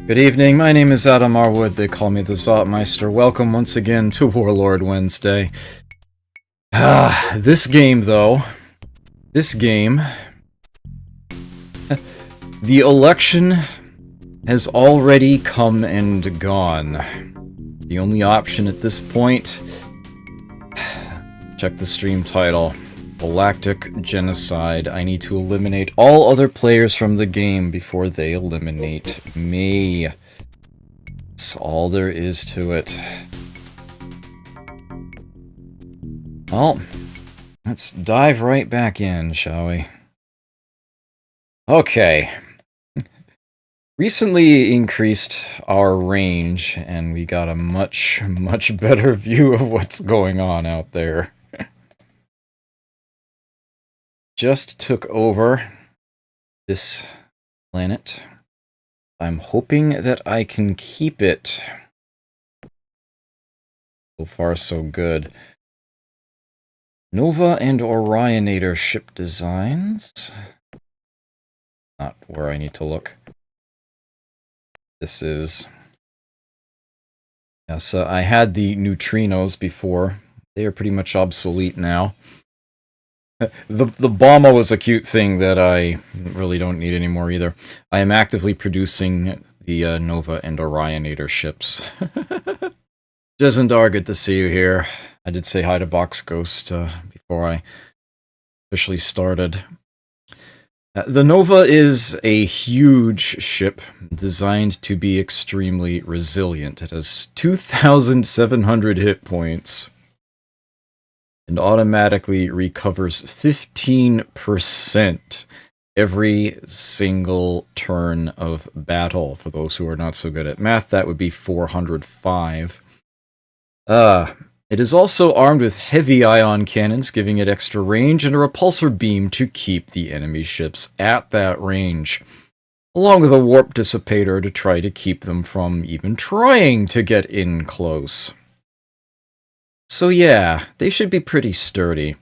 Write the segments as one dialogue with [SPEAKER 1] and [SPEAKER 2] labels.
[SPEAKER 1] Good evening, my name is Adam Arwood, they call me the Zotmeister. Welcome once again to Warlord Wednesday. This game, though. This game... the election has already come and gone. The only option at this point... check the stream title. Galactic Genocide. I need to eliminate all other players from the game before they eliminate me. That's all there is to it. Well, let's dive right back in, shall we? Okay. Recently increased our range, and we got a much better view of what's going on out there. Just took over this planet. I'm hoping that I can keep it. So far, so good. Nova and Orionator ship designs. Not where I need to look. This is... yes, I had the neutrinos before. They are pretty much obsolete now. The bomba was a cute thing that I really don't need anymore either. I am actively producing the Nova and Orionator ships. Jesendar, good to see you here. I did say hi to Box Ghost before I officially started. The Nova is a huge ship designed to be extremely resilient. It has 2,700 hit points. And automatically recovers 15% every single turn of battle. For those who are not so good at math, that would be 405. It is also armed with heavy ion cannons, giving it extra range, and a repulsor beam to keep the enemy ships at that range, along with a warp dissipator to try to keep them from even trying to get in close. So yeah, they should be pretty sturdy.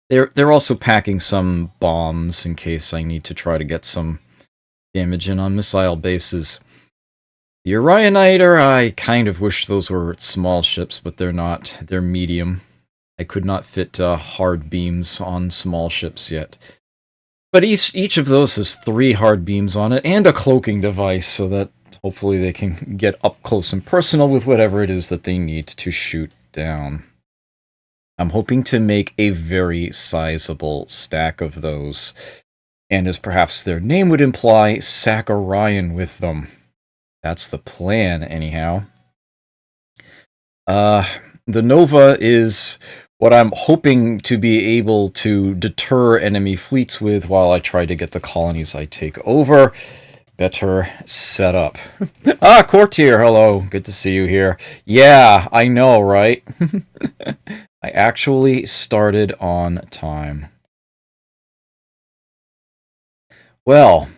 [SPEAKER 1] They're also packing some bombs in case I need to try to get some damage in on missile bases. The Orioniter, I kind of wish those were small ships, but they're not. They're medium. I could not fit hard beams on small ships yet. But each of those has 3 hard beams on it, and a cloaking device, so that hopefully they can get up close and personal with whatever it is that they need to shoot down. I'm hoping to make a very sizable stack of those, and as perhaps their name would imply, sack Orion with them. That's the plan, anyhow. The Nova is what I'm hoping to be able to deter enemy fleets with while I try to get the colonies I take over better set up. Courtier, hello. Good to see you here. Yeah, I know, right? I actually started on time. Well,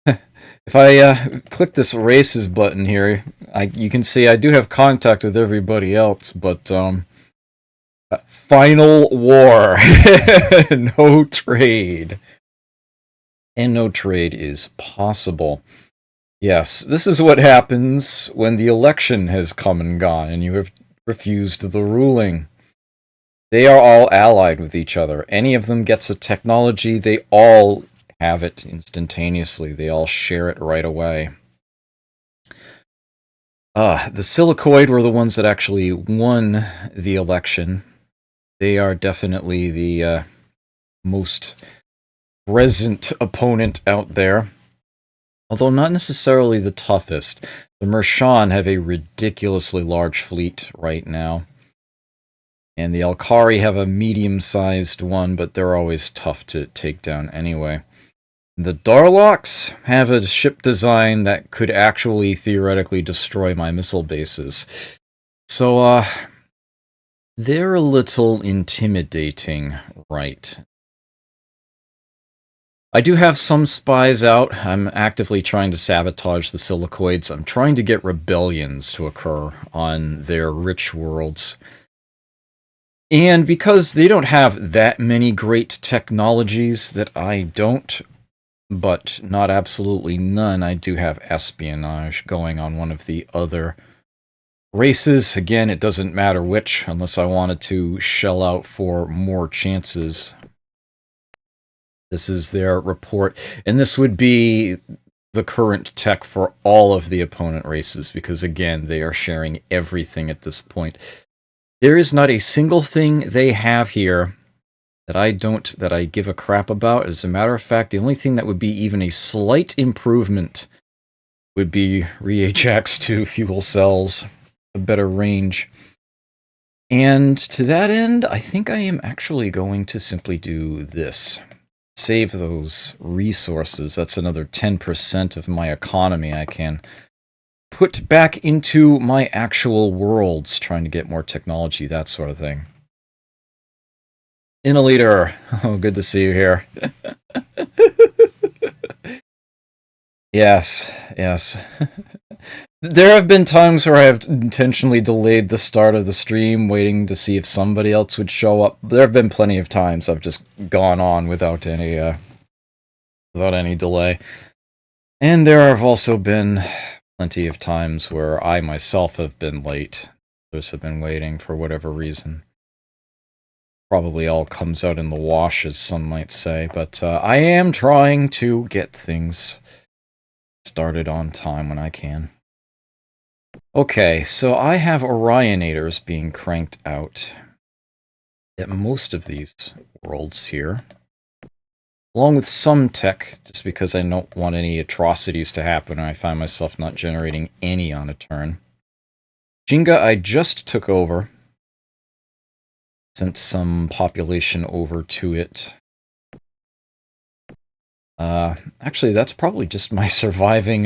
[SPEAKER 1] if I click this races button here, you can see I do have contact with everybody else, but final war. No trade. And no trade is possible. Yes, this is what happens when the election has come and gone and you have refused the ruling. They are all allied with each other. Any of them gets a technology, they all have it instantaneously. They all share it right away. The Silicoid were the ones that actually won the election. They are definitely the most present opponent out there. Although not necessarily the toughest. The Mershan have a ridiculously large fleet right now. And the Alkari have a medium-sized one, but they're always tough to take down anyway. The Darloks have a ship design that could actually theoretically destroy my missile bases. So, they're a little intimidating, right? I do have some spies out. I'm actively trying to sabotage the Silicoids. I'm trying to get rebellions to occur on their rich worlds. And because they don't have that many great technologies that I don't but not absolutely none. I do have espionage going on one of the other races. Again, it doesn't matter which, unless I wanted to shell out for more chances. This is their report, and this would be the current tech for all of the opponent races, because again, they are sharing everything at this point. There is not a single thing they have here that I give a crap about. As a matter of fact, the only thing that would be even a slight improvement would be re-HX to fuel cells, a better range. And to that end, I think I am actually going to simply do this. Save those resources. That's another 10% of my economy I can put back into my actual worlds, trying to get more technology, that sort of thing. Innoliter, oh, good to see you here. Yes, yes. There have been times where I have intentionally delayed the start of the stream, waiting to see if somebody else would show up. There have been plenty of times I've just gone on without any delay. And there have also been plenty of times where I myself have been late. Others have been waiting for whatever reason. Probably all comes out in the wash, as some might say, but I am trying to get things started on time when I can. Okay, so I have Orionators being cranked out at most of these worlds here, along with some tech, just because I don't want any atrocities to happen and I find myself not generating any on a turn. Jinga I just took over, sent some population over to it. Actually, that's probably just my surviving,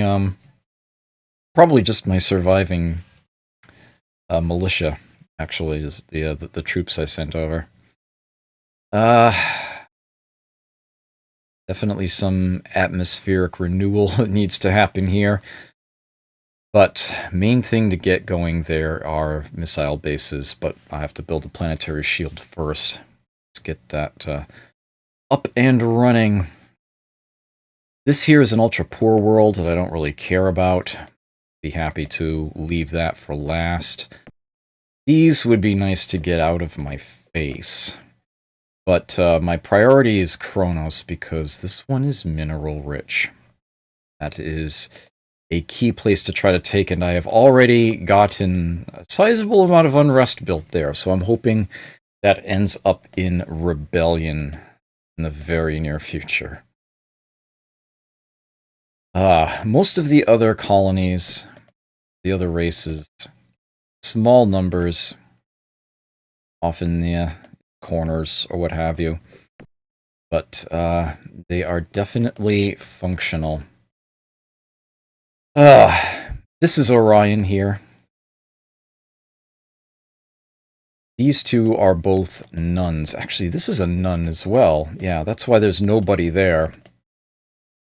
[SPEAKER 1] militia, actually, is the troops I sent over. Definitely some atmospheric renewal that needs to happen here. But main thing to get going there are missile bases, but I have to build a planetary shield first. Let's get that up and running. This here is an ultra-poor world that I don't really care about. Be happy to leave that for last. These would be nice to get out of my face. But my priority is Kronos, because this one is mineral rich. That is a key place to try to take, and I have already gotten a sizable amount of unrest built there, so I'm hoping that ends up in rebellion in the very near future. Most of the other colonies, the other races, small numbers, often the corners or what have you, but they are definitely functional. This is Orion here. These two are both nuns. Actually, this is a nun as well. Yeah, that's why there's nobody there.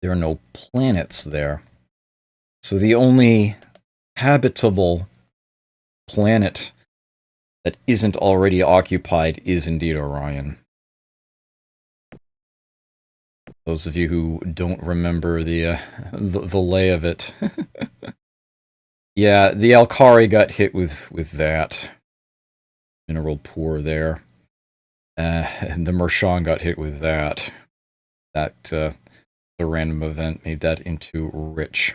[SPEAKER 1] There are no planets there. So the only habitable planet that isn't already occupied is indeed Orion. Those of you who don't remember the lay of it. Yeah, the Alkari got hit with that. Mineral poor there. And the Mershawn got hit with that. That, the random event made that into rich.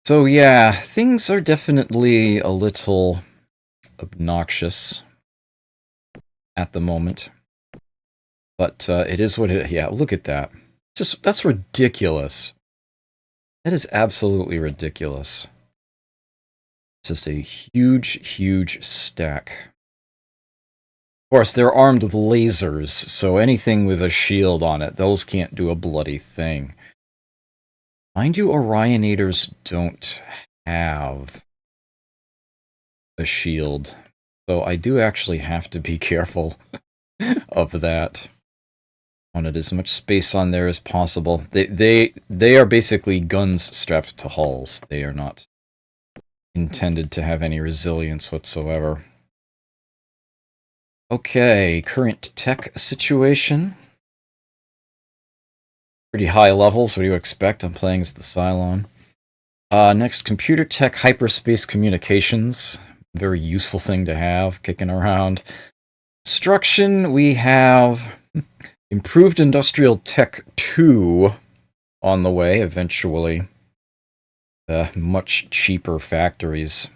[SPEAKER 1] So yeah, things are definitely a little obnoxious at the moment. But it is what it is. Yeah, look at that. That's ridiculous. That is absolutely ridiculous. It's just a huge, huge stack. Of course, they're armed with lasers, so anything with a shield on it, those can't do a bloody thing. Mind you, Orionators don't have a shield, so I do actually have to be careful of that. Wanted as much space on there as possible. They are basically guns strapped to hulls. They are not intended to have any resilience whatsoever. Okay, current tech situation. Pretty high levels. What do you expect? I'm playing as the Cylon. Next, computer tech hyperspace communications. Very useful thing to have kicking around. Construction, we have improved industrial tech 2 on the way eventually. Much cheaper factories.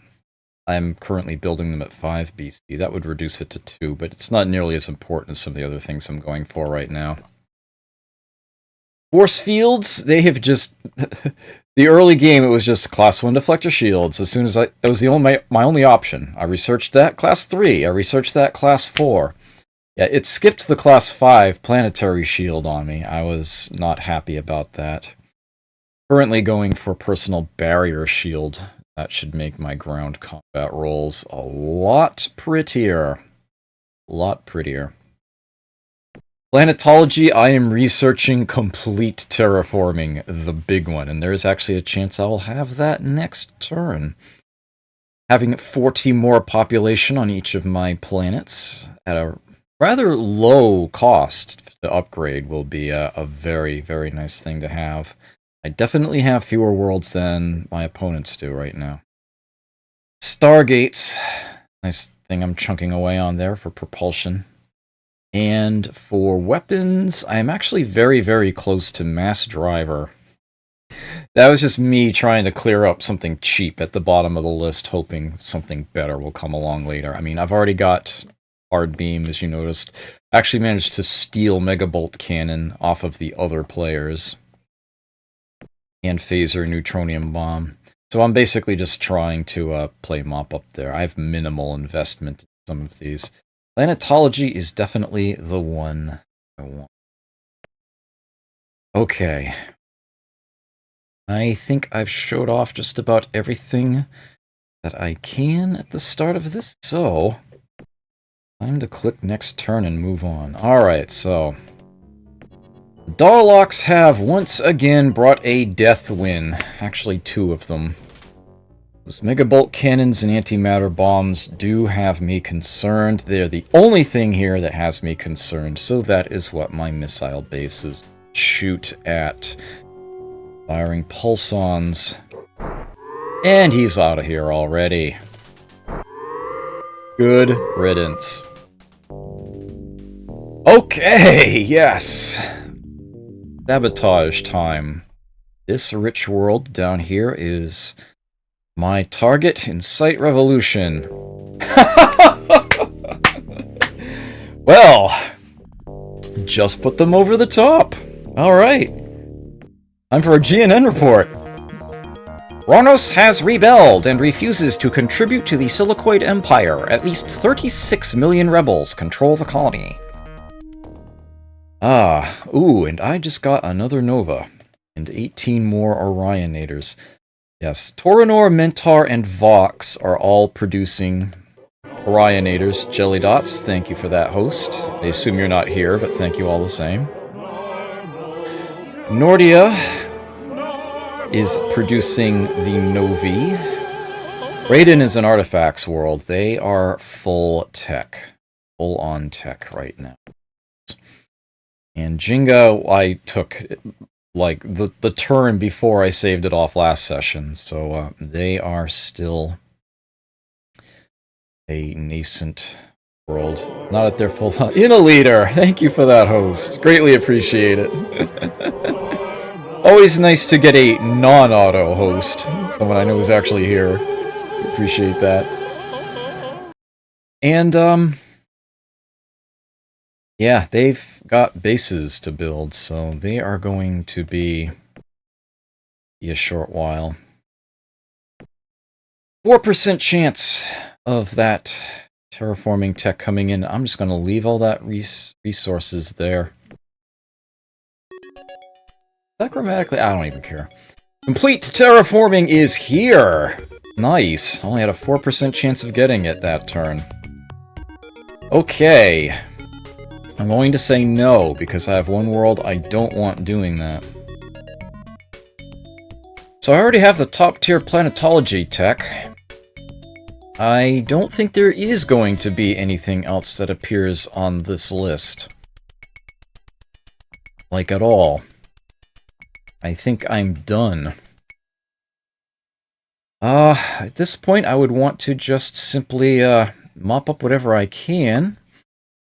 [SPEAKER 1] I'm currently building them at 5 BC. That would reduce it to 2, but it's not nearly as important as some of the other things I'm going for right now. Force fields, they have just... the early game, it was just Class 1 deflector shields. As soon as that was my only option. I researched that, Class 3. I researched that, Class 4. Yeah, it skipped the Class 5 planetary shield on me. I was not happy about that. Currently going for personal barrier shield. That should make my ground combat rolls a lot prettier. A lot prettier. Planetology, I am researching complete terraforming, the big one, and there is actually a chance I will have that next turn. Having 40 more population on each of my planets at a rather low cost to upgrade will be a very, very nice thing to have. I definitely have fewer worlds than my opponents do right now. Stargates, nice thing I'm chunking away on there for propulsion. And for weapons, I'm actually very, very close to Mass Driver. That was just me trying to clear up something cheap at the bottom of the list, hoping something better will come along later. I mean, I've already got Hard Beam, as you noticed. I actually managed to steal Megabolt Cannon off of the other players. And Phaser Neutronium Bomb. So I'm basically just trying to play mop up there. I have minimal investment in some of these. Planetology is definitely the one I want. Okay. I think I've showed off just about everything that I can at the start of this, so time to click next turn and move on. Alright, so the Darlocks have once again brought a death win. Actually, 2 of them. Those Megabolt Cannons and Antimatter Bombs do have me concerned. They're the only thing here that has me concerned, so that is what my missile bases shoot at. Firing pulsons. And he's out of here already. Good riddance. Okay, yes. Sabotage time. This rich world down here is my target in Site Revolution. Well, just put them over the top. Alright. Time for a GNN report. Ronos has rebelled and refuses to contribute to the Silicoid Empire. At least 36 million rebels control the colony. Ooh, and I just got another Nova. And 18 more Orionators. Yes, Torinor, Mentar, and Vox are all producing Orionators. Jelly Dots, thank you for that, host. I assume you're not here, but thank you all the same. Nordia is producing the Novi. Raiden is an artifacts world. They are full tech. Full on tech right now. And Jinga, I took like the turn before I saved it off last session, so they are still a nascent world. Not at their full... In a leader! Thank you for that, host. Greatly appreciate it. Always nice to get a non-auto host. Someone I know is actually here. Appreciate that. And, yeah, they've got bases to build, so they are going to be a short while. 4% chance of that terraforming tech coming in. I'm just going to leave all that resources there. Is that grammatically? I don't even care. Complete terraforming is here! Nice. Only had a 4% chance of getting it that turn. Okay. I'm going to say no, because I have one world I don't want doing that. So I already have the top tier planetology tech. I don't think there is going to be anything else that appears on this list. Like, at all. I think I'm done. At this point, I would want to just simply mop up whatever I can,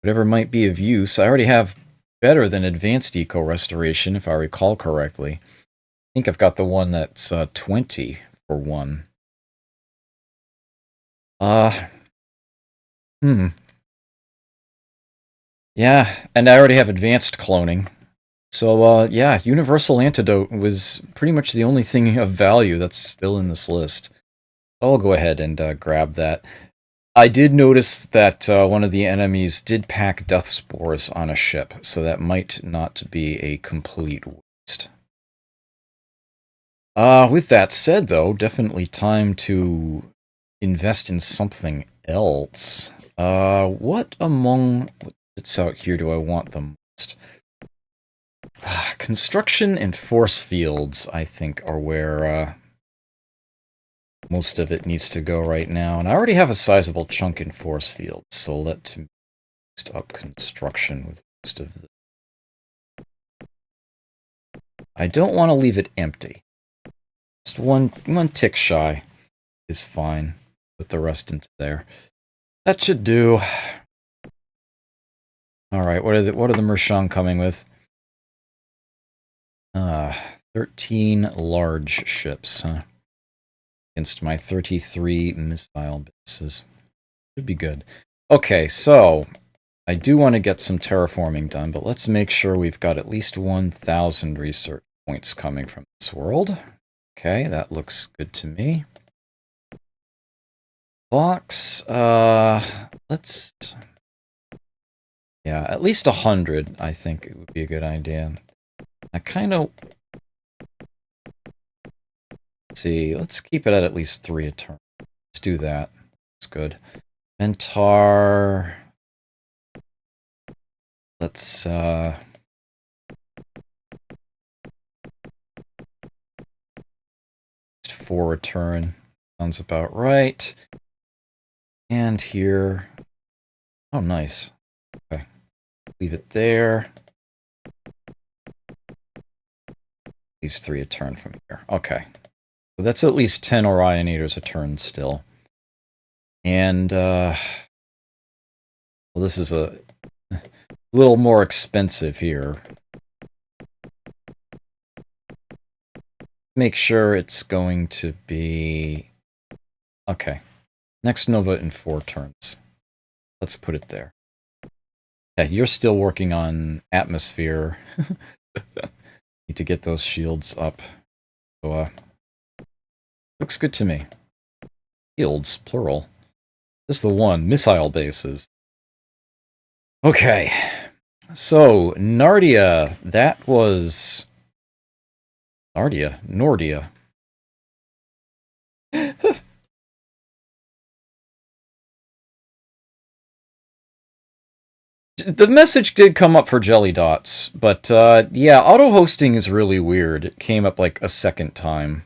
[SPEAKER 1] whatever might be of use. I already have better than advanced eco restoration, if I recall correctly. I think I've got the one that's 20 for one. Hmm. Yeah, and I already have advanced cloning. So, yeah, Universal Antidote was pretty much the only thing of value that's still in this list. I'll go ahead and grab that. I did notice that one of the enemies did pack death spores on a ship, so that might not be a complete waste. With that said, though, definitely time to invest in something else. What among what's out here do I want the most? Construction and force fields, I think, are where most of it needs to go right now. And I already have a sizable chunk in force fields, so let's boost up construction with most of the... I don't want to leave it empty. Just one tick shy is fine. Put the rest into there. That should do. Alright, what are the Mershon coming with? 13 large ships, huh? Against my 33 missile bases. Should be good. Okay, so I do want to get some terraforming done, but let's make sure we've got at least 1,000 research points coming from this world. Okay, that looks good to me. Box, let's... Yeah, at least 100, I think it would be a good idea. I kind of... Let's see, let's keep it at least 3 a turn. Let's do that. That's good. Mentar... Let's, 4 a turn. Sounds about right. And here... Oh, nice. Okay. Leave it there. These 3 a turn from here. Okay. So that's at least 10 Orionators a turn still. And, well, this is a little more expensive here. Make sure it's going to be... Okay. Next Nova in 4 turns. Let's put it there. Yeah, you're still working on atmosphere. Need to get those shields up. So, looks good to me. Shields, plural. This is the one. Missile bases. Okay. So, Nardia. That was... Nordia. The message did come up for Jelly Dots, but yeah, auto-hosting is really weird. It came up like a second time.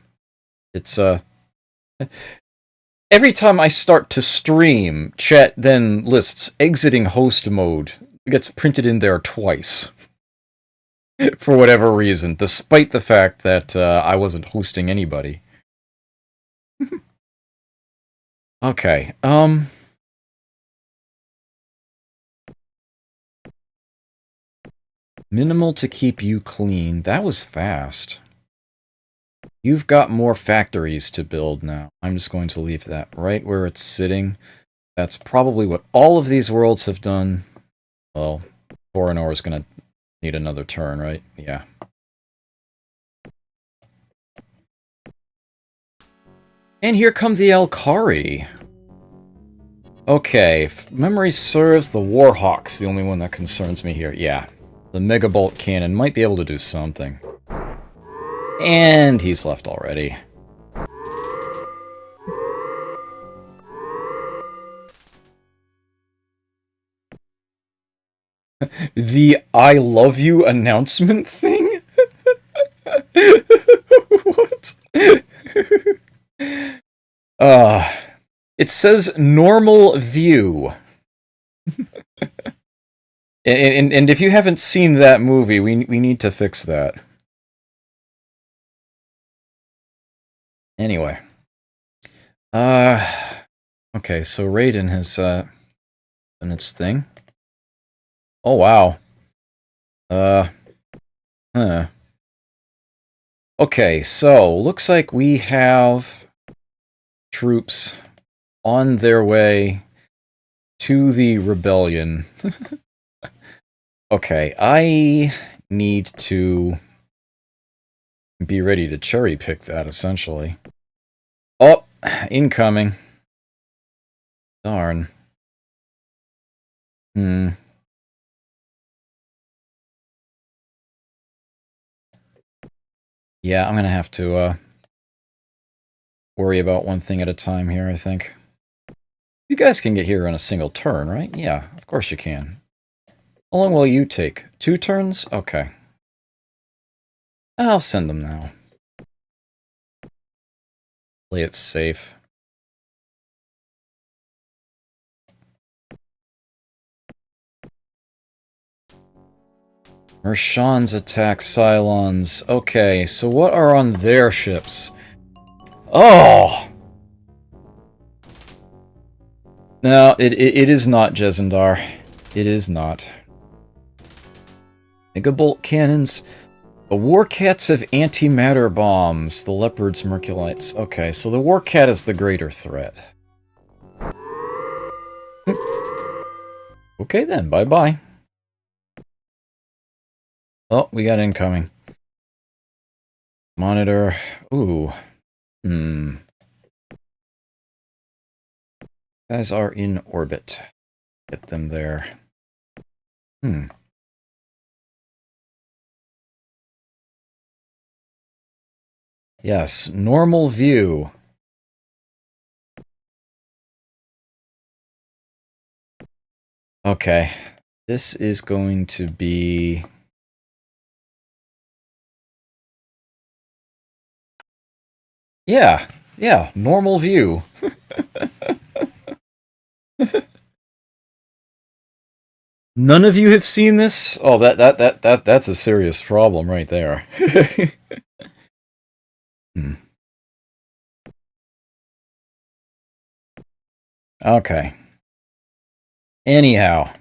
[SPEAKER 1] It's, every time I start to stream, chat then lists exiting host mode. It gets printed in there twice. For whatever reason, despite the fact that I wasn't hosting anybody. Okay, minimal to keep you clean. That was fast. You've got more factories to build now. I'm just going to leave that right where it's sitting. That's probably what all of these worlds have done. Well, Foreigner is going to need another turn, right? Yeah. And here come the Alkari. Okay, if memory serves, the Warhawk's the only one that concerns me here. Yeah, the Megabolt cannon might be able to do something. And he's left already. The I love you announcement thing? What? It says normal view. and if you haven't seen that movie, we need to fix that. Anyway. Okay, so Raiden has, done its thing. Oh, wow. Huh. Okay, so, looks like we have troops on their way to the rebellion. Okay, I need to be ready to cherry pick that, essentially. Oh, incoming. Darn. Yeah, I'm gonna have to, worry about one thing at a time here, I think. You guys can get here in a single turn, right? Yeah, of course you can. How long will you take? 2 turns? Okay. I'll send them now. Play it safe. Mershans attack Cylons. Okay, so what are on their ships? Oh! No, it is not Jezendar. It is not. Megabolt cannons. The Warcats have antimatter bombs. The Leopards Merculites. Okay, so the Warcat is the greater threat. Okay then, bye-bye. Oh, we got incoming. Monitor. Ooh. Guys are in orbit. Get them there. Yes, normal view. Okay. This is going to be... Yeah, normal view. None of you have seen this? Oh, that's a serious problem right there. Okay. Anyhow.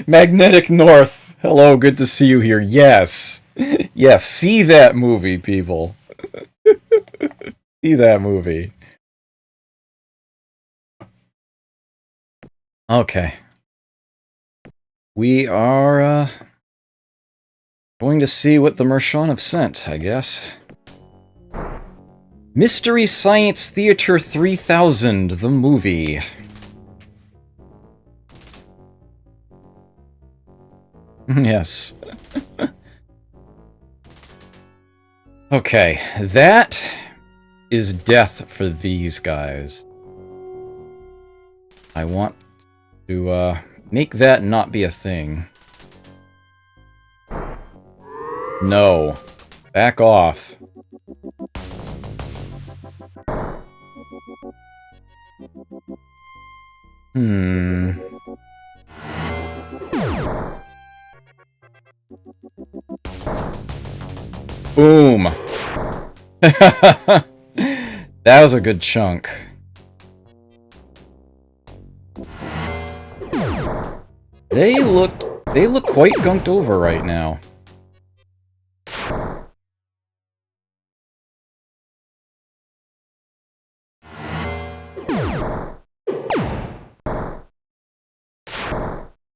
[SPEAKER 1] Magnetic North. Hello, good to see you here. Yes. Yes, see that movie, people. See that movie. Okay. We are, going to see what the Mershawn have sent, I guess. Mystery Science Theater 3000, the movie. Yes. Okay, that is death for these guys. I want to, make that not be a thing. No. Back off. Boom. That was a good chunk. They look quite gunked over right now.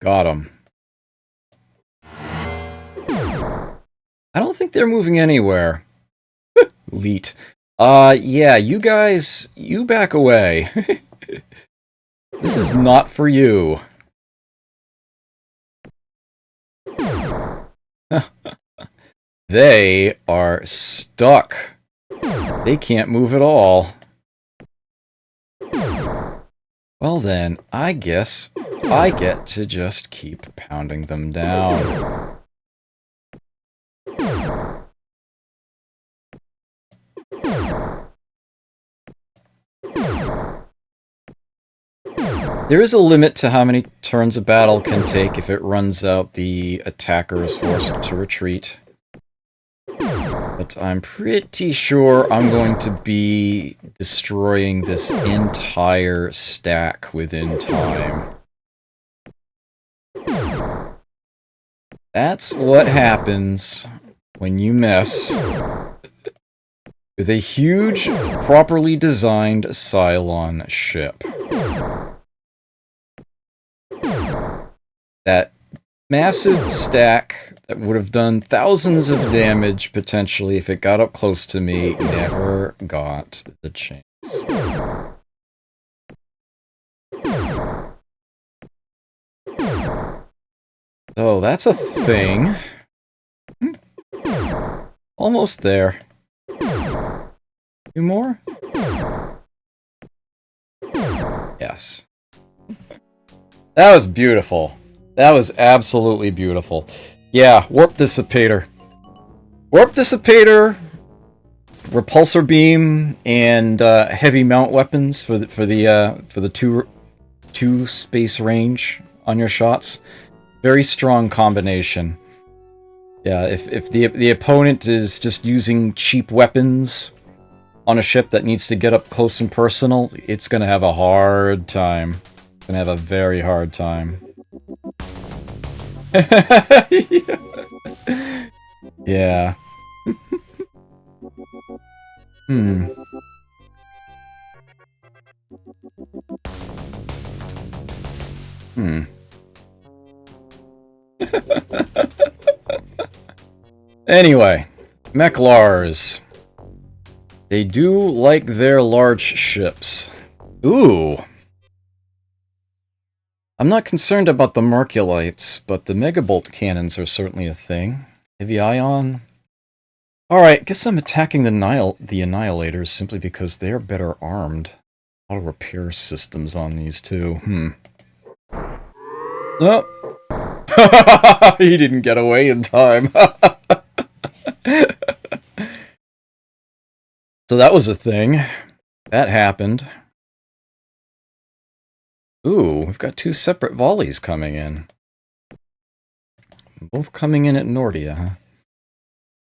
[SPEAKER 1] Got him. I don't think they're moving anywhere. Leet. Yeah, you guys, you back away. This is not for you. They are stuck. They can't move at all. Well then, I guess I get to just keep pounding them down. There is a limit to how many turns a battle can take. If it runs out, the attacker is forced to retreat. But I'm pretty sure I'm going to be destroying this entire stack within time. That's what happens when you mess with a huge, properly designed Cylon ship. That massive stack that would have done thousands of damage, potentially, if it got up close to me, never got the chance. So that's a thing. Almost there. Two more? Yes. That was beautiful. That was absolutely beautiful. Yeah, warp dissipator. Warp dissipator, repulsor beam, and heavy mount weapons for the two space range on your shots. Very strong combination. Yeah, if the opponent is just using cheap weapons on a ship that needs to get up close and personal, it's gonna have a hard time. It's gonna have a very hard time. Yeah. Hmm. Hmm. Anyway, Mechlars. They do like their large ships. Ooh. I'm not concerned about the Merculites, but the Megabolt cannons are certainly a thing. Heavy ion. Alright, guess I'm attacking the Annihilators simply because they're better armed. Auto repair systems on these too. Oh. He didn't get away in time. So that was a thing. That happened. Ooh, we've got two separate volleys coming in. Both coming in at Nordia, huh?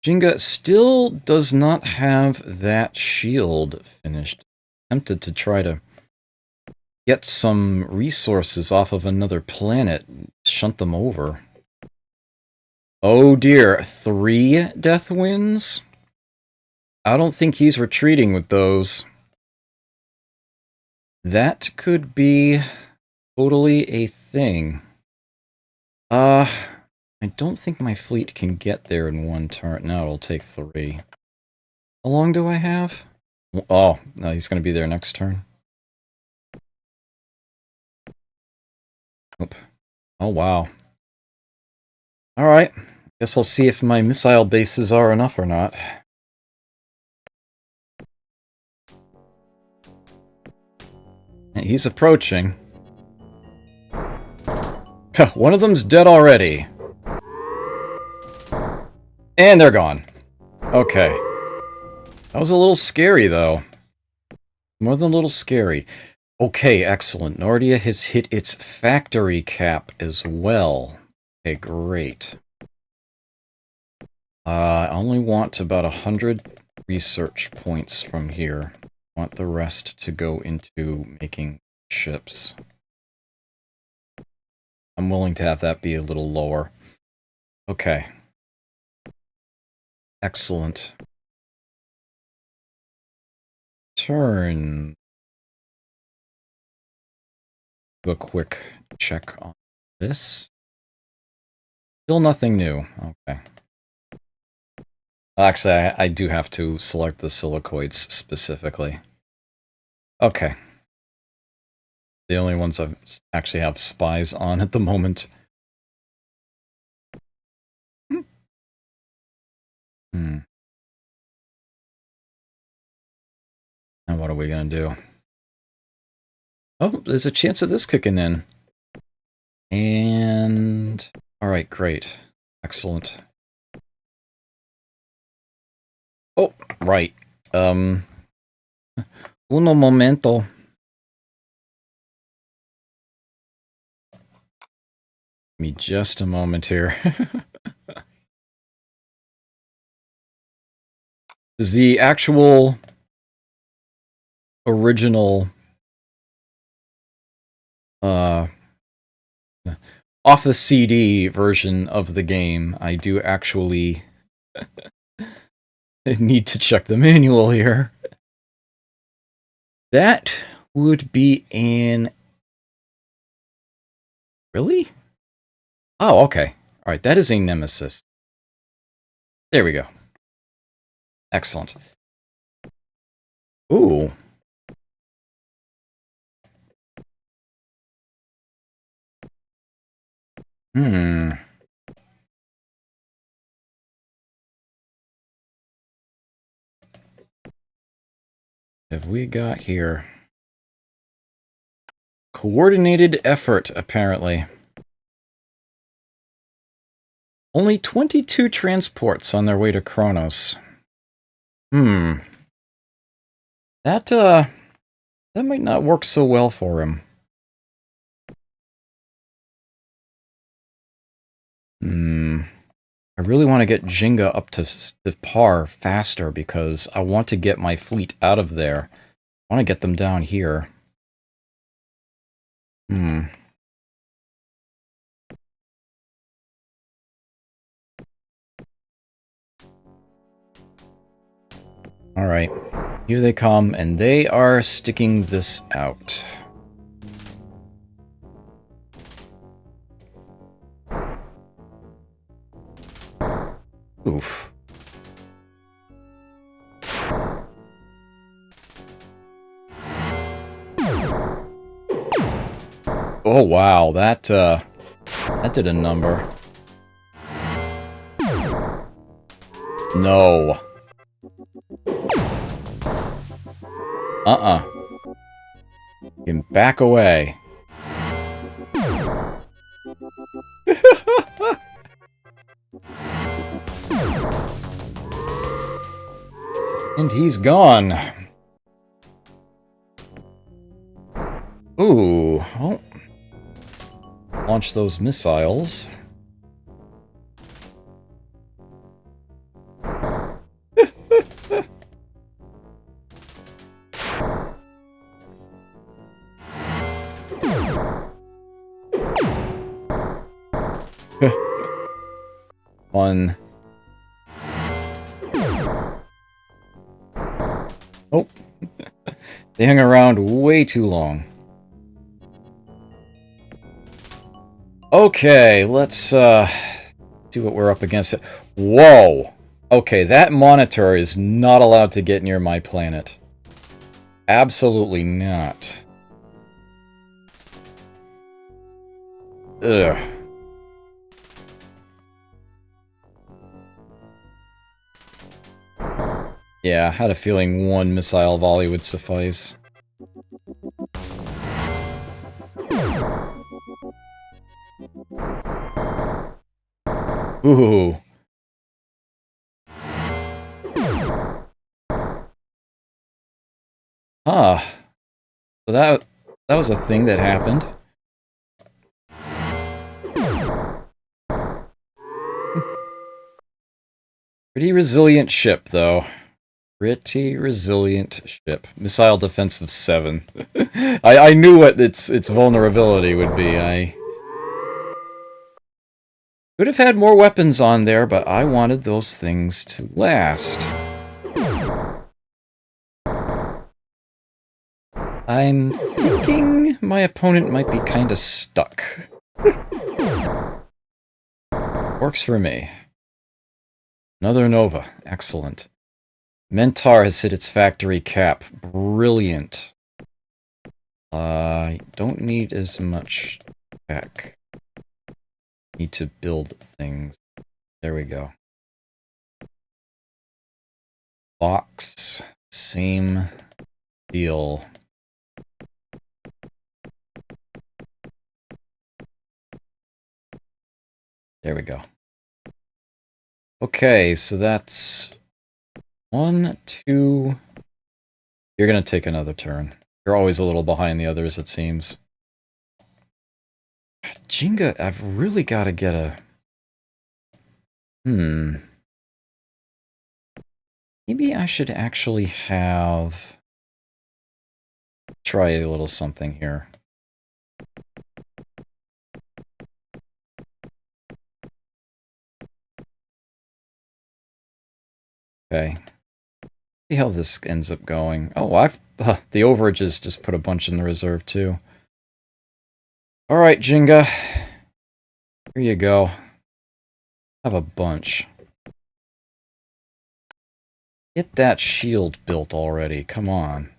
[SPEAKER 1] Jinga still does not have that shield finished. Tempted to try to get some resources off of another planet, shunt them over. Oh dear, 3 death wins? I don't think he's retreating with those. That could be totally a thing. I don't think my fleet can get there in one turn. No, it'll take 3. How long do I have? Oh, no, he's going to be there next turn. Nope. Oh, wow. Alright. Guess I'll see if my missile bases are enough or not. He's approaching. One of them's dead already. And they're gone. Okay. That was a little scary, though. More than a little scary. Okay, excellent. Nordia has hit its factory cap as well. Okay, great. I only want about 100 research points from here. I want the rest to go into making ships. I'm willing to have that be a little lower. Okay. Excellent. Turn. Do a quick check on this. Still nothing new. Okay. Actually, I do have to select the silicoids specifically. Okay. The only ones I actually have spies on at the moment. Hmm. And what are we gonna do? Oh, there's a chance of this kicking in. And... Alright, great. Excellent. Oh, right. Uno momento. Give me just a moment here. This is the actual original off the CD version of the game. I do actually need to check the manual here. That would be an... Really? Oh, okay. Alright, that is a nemesis. There we go. Excellent. Ooh. Hmm. Have we got here? Coordinated effort, apparently. Only 22 transports on their way to Kronos. Hmm. That might not work so well for him. I really want to get Jenga up to par faster because I want to get my fleet out of there. I want to get them down here. Alright. Here they come, and they are sticking this out. Oof. Oh wow, that did a number. No. You can back away. And he's gone. Ooh. Oh. Launch those missiles. Fun. Oh. They hung around way too long. Okay, let's see what we're up against. Whoa! Okay, that monitor is not allowed to get near my planet. Absolutely not. Ugh. Yeah, I had a feeling one missile volley would suffice. Ooh. Ah. So that was a thing that happened. Pretty resilient ship, though. Pretty resilient ship. Missile defense of 7. I knew what its vulnerability would be. I could have had more weapons on there, but I wanted those things to last. I'm thinking my opponent might be kinda stuck. Works for me. Another Nova. Excellent. Mentar has hit its factory cap. Brilliant. I don't need as much tech. Need to build things. There we go. Box. Same deal. There we go. Okay, so that's 1, 2... You're gonna take another turn. You're always a little behind the others, it seems. Jenga, I've really got to get a... Maybe I should actually have... Try a little something here. Okay. See how this ends up going. Oh, the overages just put a bunch in the reserve, too. Alright, Jenga. Here you go. Have a bunch. Get that shield built already. Come on.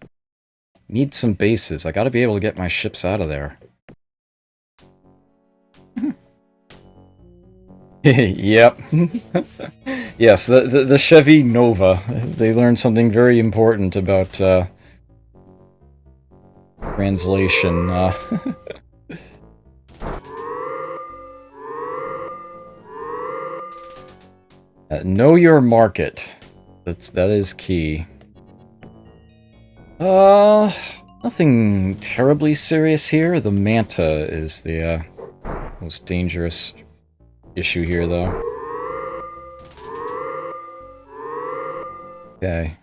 [SPEAKER 1] Need some bases. I gotta be able to get my ships out of there. Yep. Yes, the Chevy Nova. They learned something very important about translation. Know your market. That is key. Nothing terribly serious here. The Manta is the most dangerous issue here, though. Okay.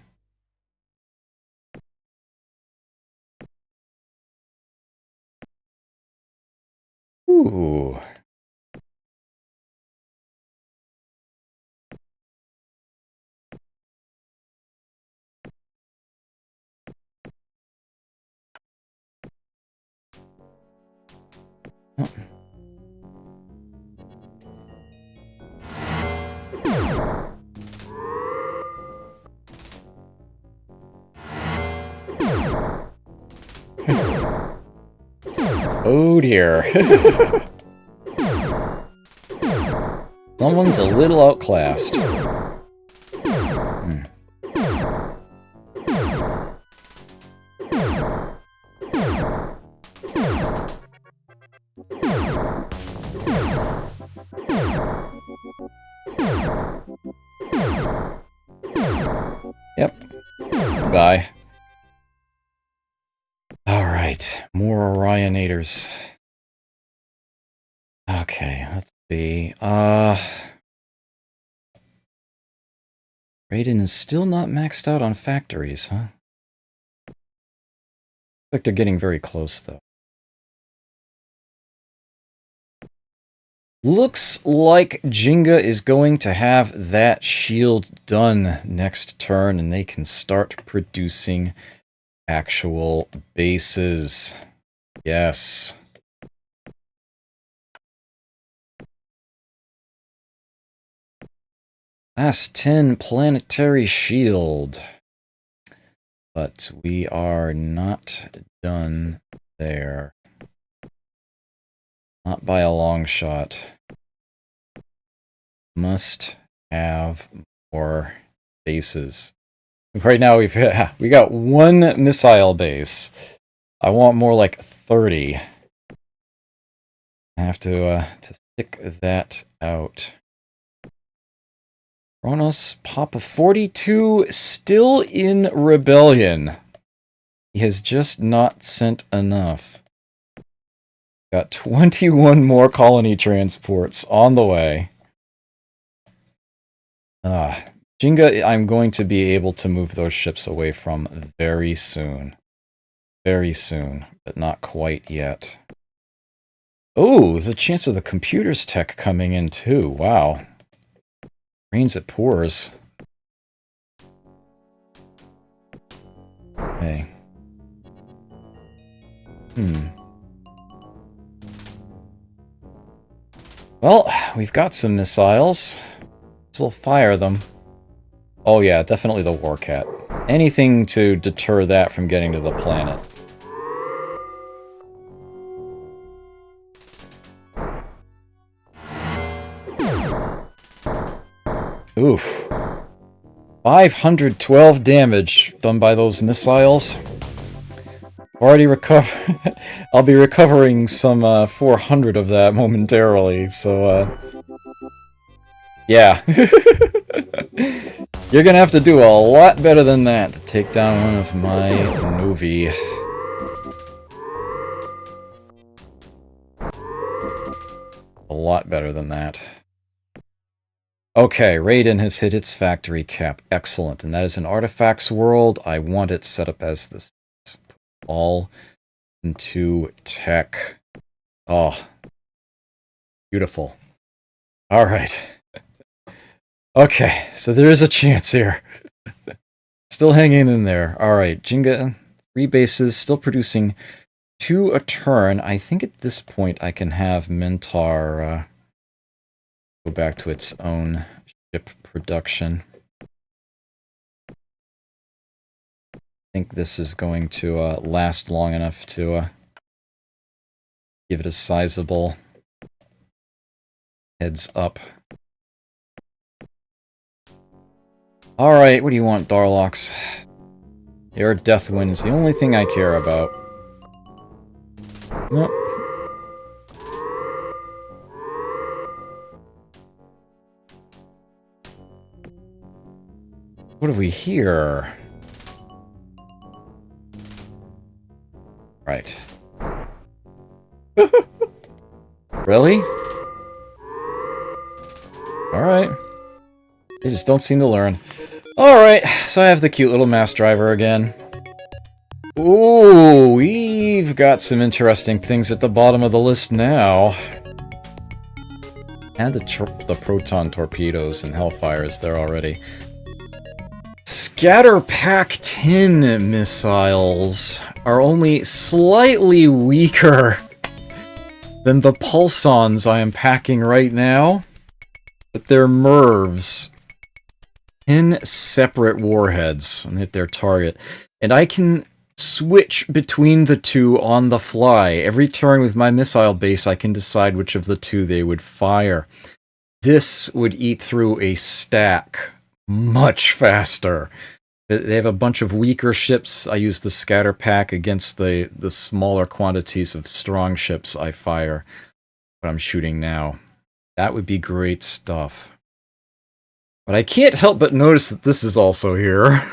[SPEAKER 1] Ooh. Oh dear. Someone's a little outclassed. Yep. Goodbye. Alright, more Orionators. Okay, let's see. Raiden is still not maxed out on factories, huh? Looks like they're getting very close, though. Looks like Jenga is going to have that shield done next turn, and they can start producing actual bases. Yes. Last 10 planetary shield. But we are not done there. Not by a long shot. Must have more bases. Right now we got one missile base. I want more like 30. I have to stick that out. Kronos Papa 42 still in rebellion. He has just not sent enough. Got 21 more colony transports on the way. Jenga, I'm going to be able to move those ships away from very soon. Very soon, but not quite yet. Oh, there's a chance of the computer's tech coming in too. Wow. Rains it pours. Okay. Well, we've got some missiles. So we'll fire them. Oh yeah, definitely the Warcat. Anything to deter that from getting to the planet. Oof. 512 damage done by those missiles. Already I'll be recovering some 400 of that momentarily, so yeah. You're gonna have to do a lot better than that to take down one of my Novi. A lot better than that. Okay, Raiden has hit its factory cap. Excellent. And that is an artifacts world. I want it set up as this. All into tech. Oh, beautiful. All right. Okay, so there is a chance here. Still hanging in there. All right, Jenga, 3 bases, still producing 2 a turn. I think at this point I can have Mentar go back to its own ship production. I think this is going to last long enough to give it a sizable heads up. Alright, what do you want, Darlox? Your Deathwind is the only thing I care about. Nope. What have we here? Right. Really? Alright. They just don't seem to learn. Alright, so I have the cute little mass driver again. Ooh, we've got some interesting things at the bottom of the list now. And the proton torpedoes and Hellfires there already. Scatter Pack 10 missiles are only slightly weaker than the Pulsons I am packing right now, but they're MIRVs. 10 separate warheads and hit their target. And I can switch between the two on the fly. Every turn with my missile base, I can decide which of the two they would fire. This would eat through a stack much faster. They have a bunch of weaker ships. I use the scatter pack against the smaller quantities of strong ships I fire. What I'm shooting now. That would be great stuff. But I can't help but notice that this is also here.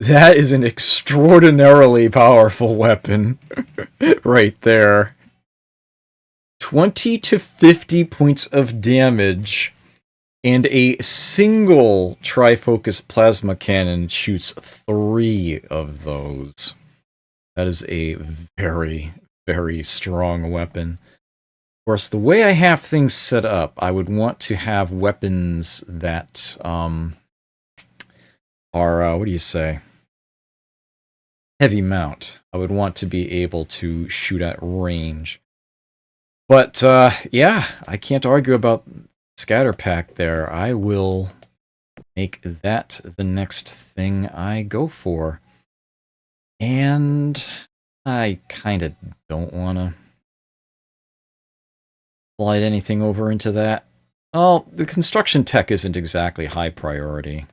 [SPEAKER 1] That is an extraordinarily powerful weapon. Right there. 20 to 50 points of damage. And a single trifocus plasma cannon shoots 3 of those. That is a very, very strong weapon. Of course, the way I have things set up, I would want to have weapons that are, what do you say? Heavy mount. I would want to be able to shoot at range. But, yeah, I can't argue about scatter pack there. I will make that the next thing I go for. And I kind of don't want to slide anything over into that. Oh, the construction tech isn't exactly high priority.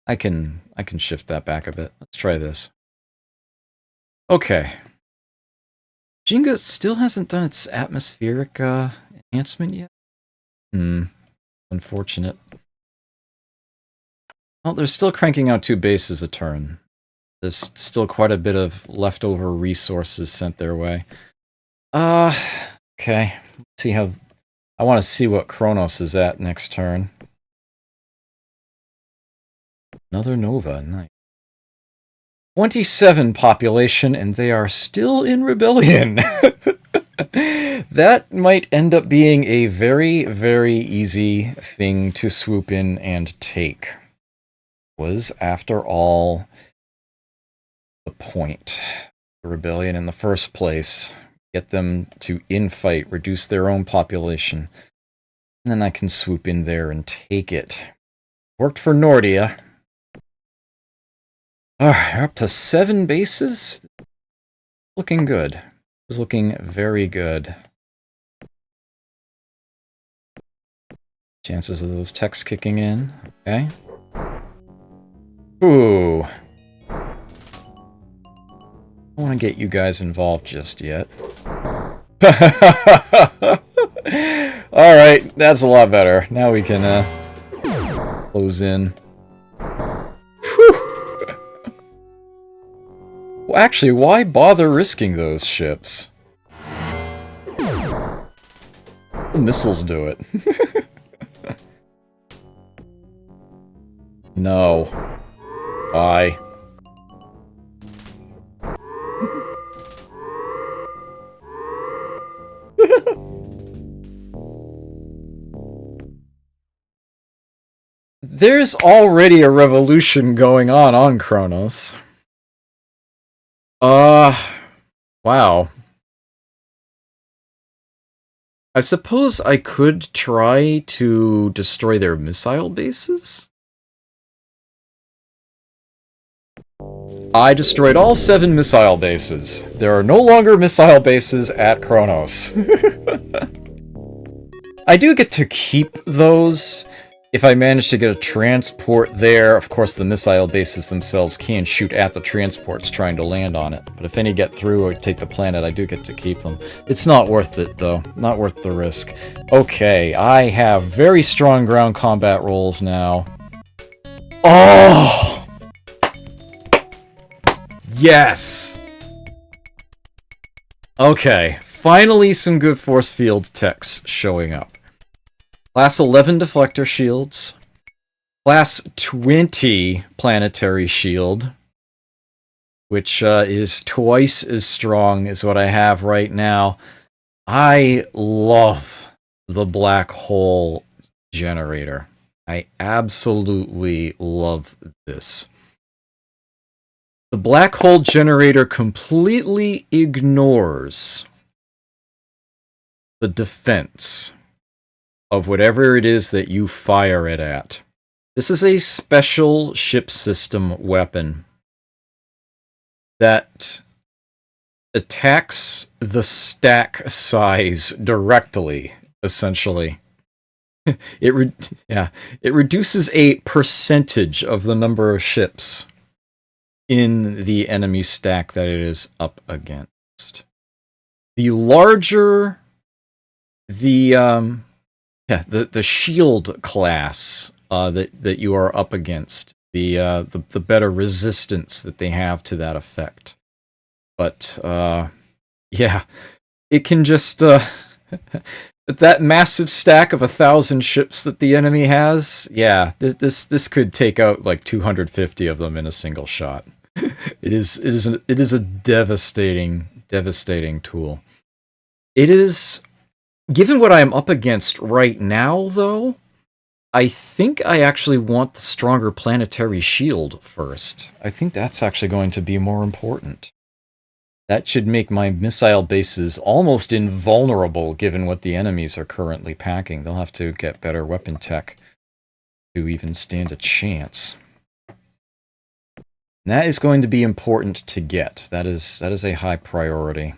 [SPEAKER 1] I can shift that back a bit. Let's try this. Okay. Jenga still hasn't done its atmospheric enhancement yet. Unfortunate. Well, they're still cranking out 2 bases a turn. There's still quite a bit of leftover resources sent their way. Okay. Let's see how... I want to see what Kronos is at next turn. Another Nova, nice. 27 population, and they are still in rebellion. That might end up being a very, very easy thing to swoop in and take. Was, after all, the point. The rebellion in the first place. Get them to infight, reduce their own population. And then I can swoop in there and take it. Worked for Nordia. Alright, up to 7 bases. Looking good. It's looking very good. Chances of those techs kicking in. Okay. Ooh. I don't want to get you guys involved just yet. Alright, that's a lot better. Now we can close in. Well, actually, why bother risking those ships? The missiles do it. No. Why? There's already a revolution going on Kronos. Wow. I suppose I could try to destroy their missile bases? I destroyed all 7 missile bases. There are no longer missile bases at Kronos. I do get to keep those if I manage to get a transport there. Of course, the missile bases themselves can shoot at the transports trying to land on it. But if any get through or take the planet, I do get to keep them. It's not worth it, though. Not worth the risk. Okay, I have very strong ground combat rolls now. Oh! Yes! Okay, finally some good force field techs showing up. Class 11 deflector shields. Class 20 planetary shield. Which is twice as strong as what I have right now. I love the black hole generator. I absolutely love this. The black hole generator completely ignores the defense of whatever it is that you fire it at. This is a special ship system weapon that attacks the stack size directly, essentially. It reduces a percentage of the number of ships in the enemy stack that it is up against. The larger the shield class that you are up against, the better resistance that they have to that effect. But yeah, it can just that massive stack of 1,000 ships that the enemy has. Yeah, this could take out like 250 of them in a single shot. It is a devastating tool. It is, given what I am up against right now, though, I think I actually want the stronger planetary shield first. I think that's actually going to be more important. That should make my missile bases almost invulnerable, given what the enemies are currently packing. They'll have to get better weapon tech to even stand a chance. And that is going to be important to get. That is a high priority.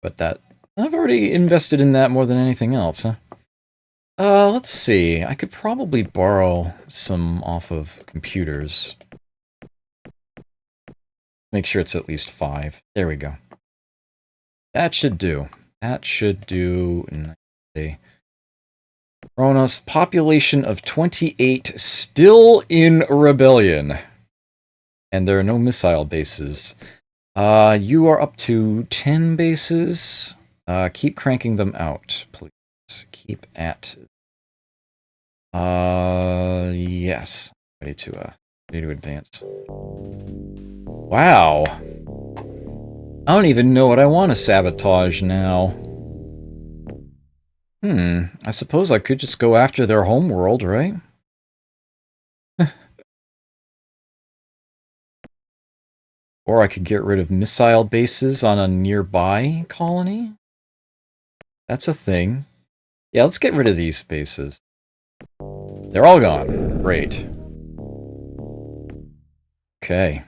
[SPEAKER 1] But that I've already invested in that more than anything else, huh? Let's see. I could probably borrow some off of computers. Make sure it's at least 5. There we go. That should do. That should do nicely. Kronos, population of 28, still in rebellion. And there are no missile bases. You are up to 10 bases. Keep cranking them out, please. Keep at... yes. Ready to advance. Wow. I don't even know what I want to sabotage now. I suppose I could just go after their homeworld, right? Or I could get rid of missile bases on a nearby colony? That's a thing. Yeah, let's get rid of these bases. They're all gone. Great. Okay.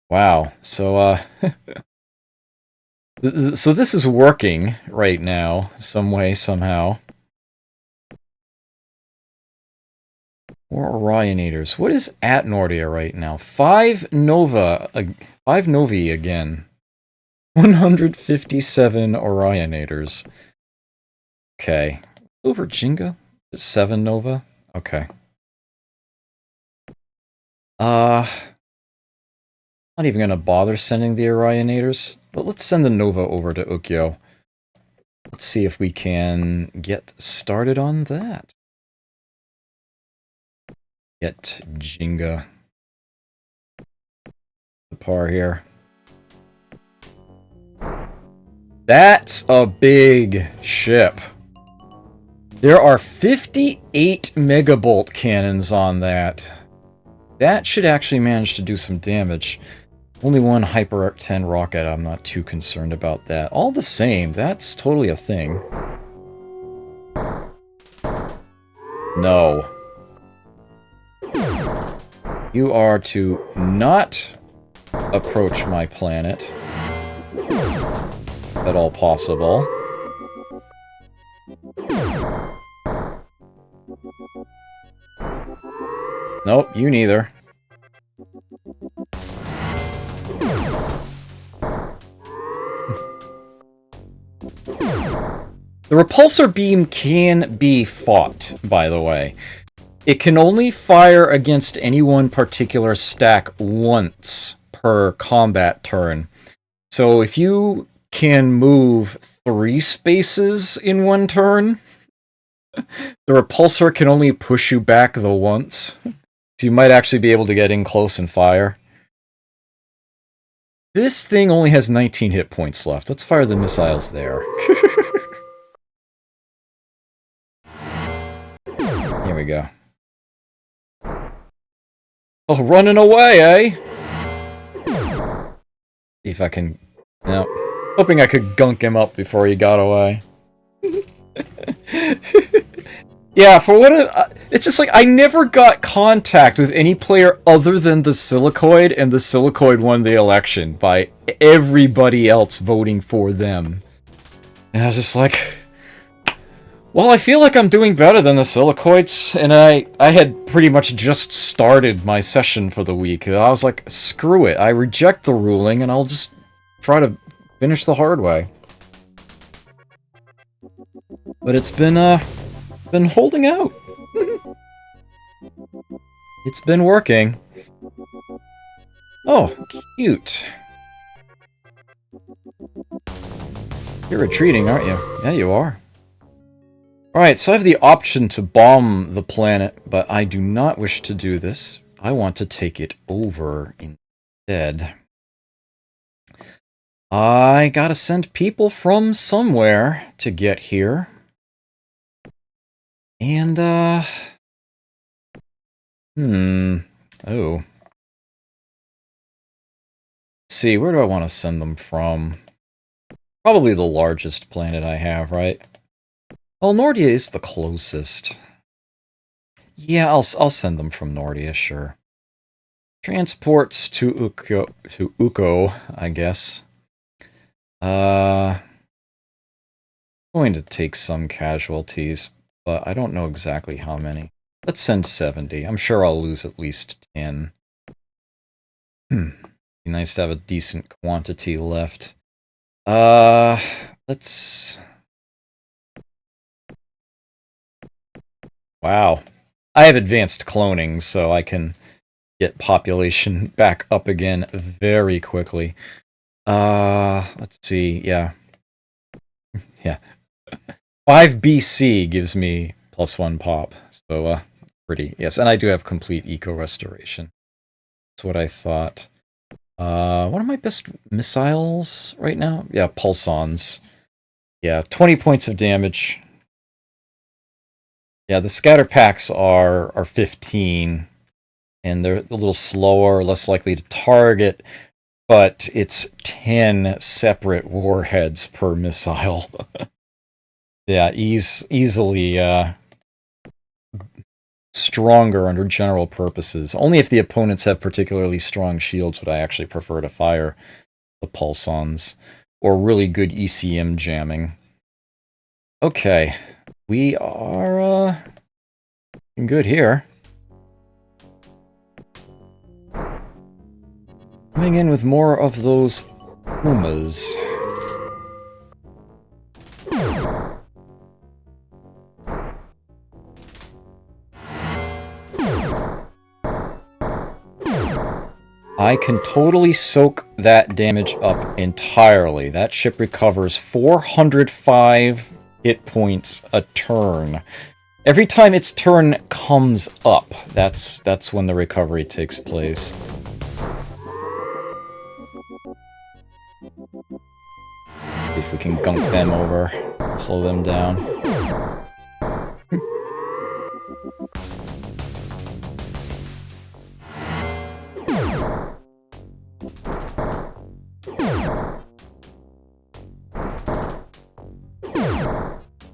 [SPEAKER 1] Wow. So, so this is working right now, some way, somehow. More Orionators. What is at Nordia right now? 5 Nova. 5 Novi again. 157 Orionators. Okay. Over Jinga? 7 Nova? Okay. Not even gonna bother sending the Orionators, but let's send the Nova over to Ukyo. Let's see if we can get started on that. Get Jenga the par here. That's a big ship. There are 58 megabolt cannons on that. That should actually manage to do some damage. Only one Hyper 10 rocket, I'm not too concerned about that. All the same, that's totally a thing. No. You are to not approach my planet. If at all possible. Nope, you neither. The repulsor beam can be fought, by the way. It can only fire against any one particular stack once per combat turn. So if you can move 3 spaces in one turn, the repulsor can only push you back the once. So you might actually be able to get in close and fire. This thing only has 19 hit points left. Let's fire the missiles there. Here we go. Oh, running away, eh? See if I can... No. Hoping I could gunk him up before he got away. Yeah, for what it's just like, I never got contact with any player other than the Silicoid, and the Silicoid won the election by everybody else voting for them. And I was just like... Well, I feel like I'm doing better than the Silicoids, and I had pretty much just started my session for the week. I was like, screw it, I reject the ruling, and I'll just try to finish the hard way. But it's been holding out. It's been working. Oh, cute. You're retreating, aren't you? Yeah, you are. Alright, so I have the option to bomb the planet, but I do not wish to do this. I want to take it over instead. I gotta send people from somewhere to get here. And, oh. Let's see, where do I want to send them from? Probably the largest planet I have, right? Well, Nordia is the closest. Yeah, I'll send them from Nordia, sure. Transports to Uko, I guess. Going to take some casualties, but I don't know exactly how many. Let's send 70. I'm sure I'll lose at least 10. Be nice to have a decent quantity left. Let's... Wow. I have advanced cloning, so I can get population back up again very quickly. Let's see, yeah. Yeah. 5 BC gives me +1 pop, so, pretty. Yes, and I do have complete eco-restoration. That's what I thought. One of my best missiles right now? Yeah, pulsons. Yeah, 20 points of damage. Yeah, the scatter packs are 15, and they're a little slower, less likely to target, but it's 10 separate warheads per missile. Yeah, easily stronger under general purposes. Only if the opponents have particularly strong shields would I actually prefer to fire the pulsons, or really good ECM jamming. Okay. We are, good here. Coming in with more of those Pumas. I can totally soak that damage up entirely. That ship recovers 405 hit points a turn. Every time its turn comes up, that's when the recovery takes place. If we can gunk them over, slow them down.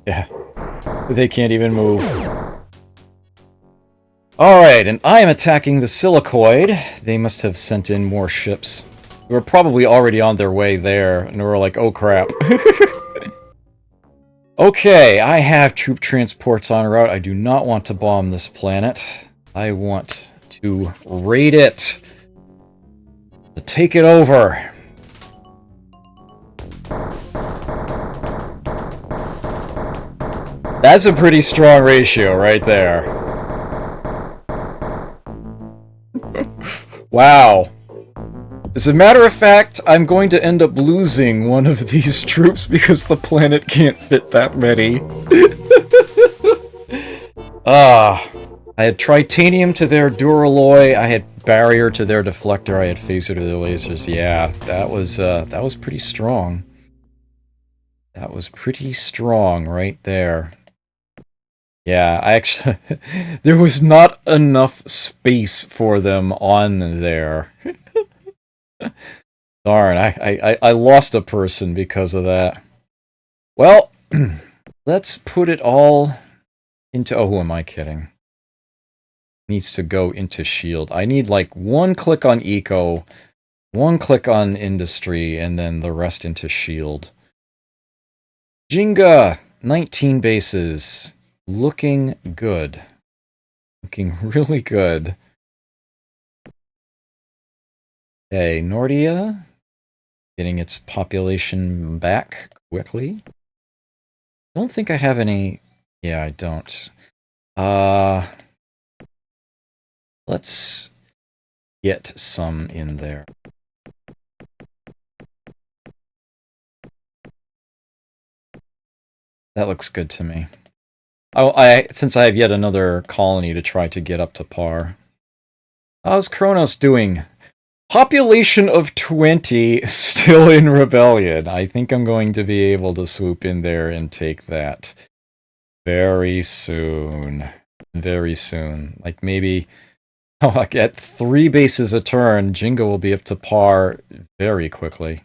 [SPEAKER 1] Yeah, they can't even move. Alright, and I am attacking the Silicoid. They must have sent in more ships. They were probably already on their way there, and we were like, oh crap. Okay, I have troop transports en route. I do not want to bomb this planet. I want to raid it. To take it over. That's a pretty strong ratio right there. Wow. As a matter of fact, I'm going to end up losing one of these troops because the planet can't fit that many. I had Tritanium to their Duralloy, I had Barrier to their Deflector, I had Phaser to their lasers. Yeah, that was pretty strong. That was pretty strong right there. Yeah, I actually... there was not enough space for them on there. Darn, I lost a person because of that. Well, let's put it all into... Oh, who am I kidding? Needs to go into shield. I need like one click on eco, one click on industry, and then the rest into shield. Jinga! 19 bases. Looking good. Looking really good. Okay, Nordia. Getting its population back quickly. Don't think I have any... Yeah, I don't. Let's get some in there. That looks good to me. Oh, since I have yet another colony to try to get up to par. How's Kronos doing? Population of 20, still in rebellion. I think I'm going to be able to swoop in there and take that very soon. Very soon. Like maybe... Oh, like at 3 bases a turn, Jinga will be up to par very quickly.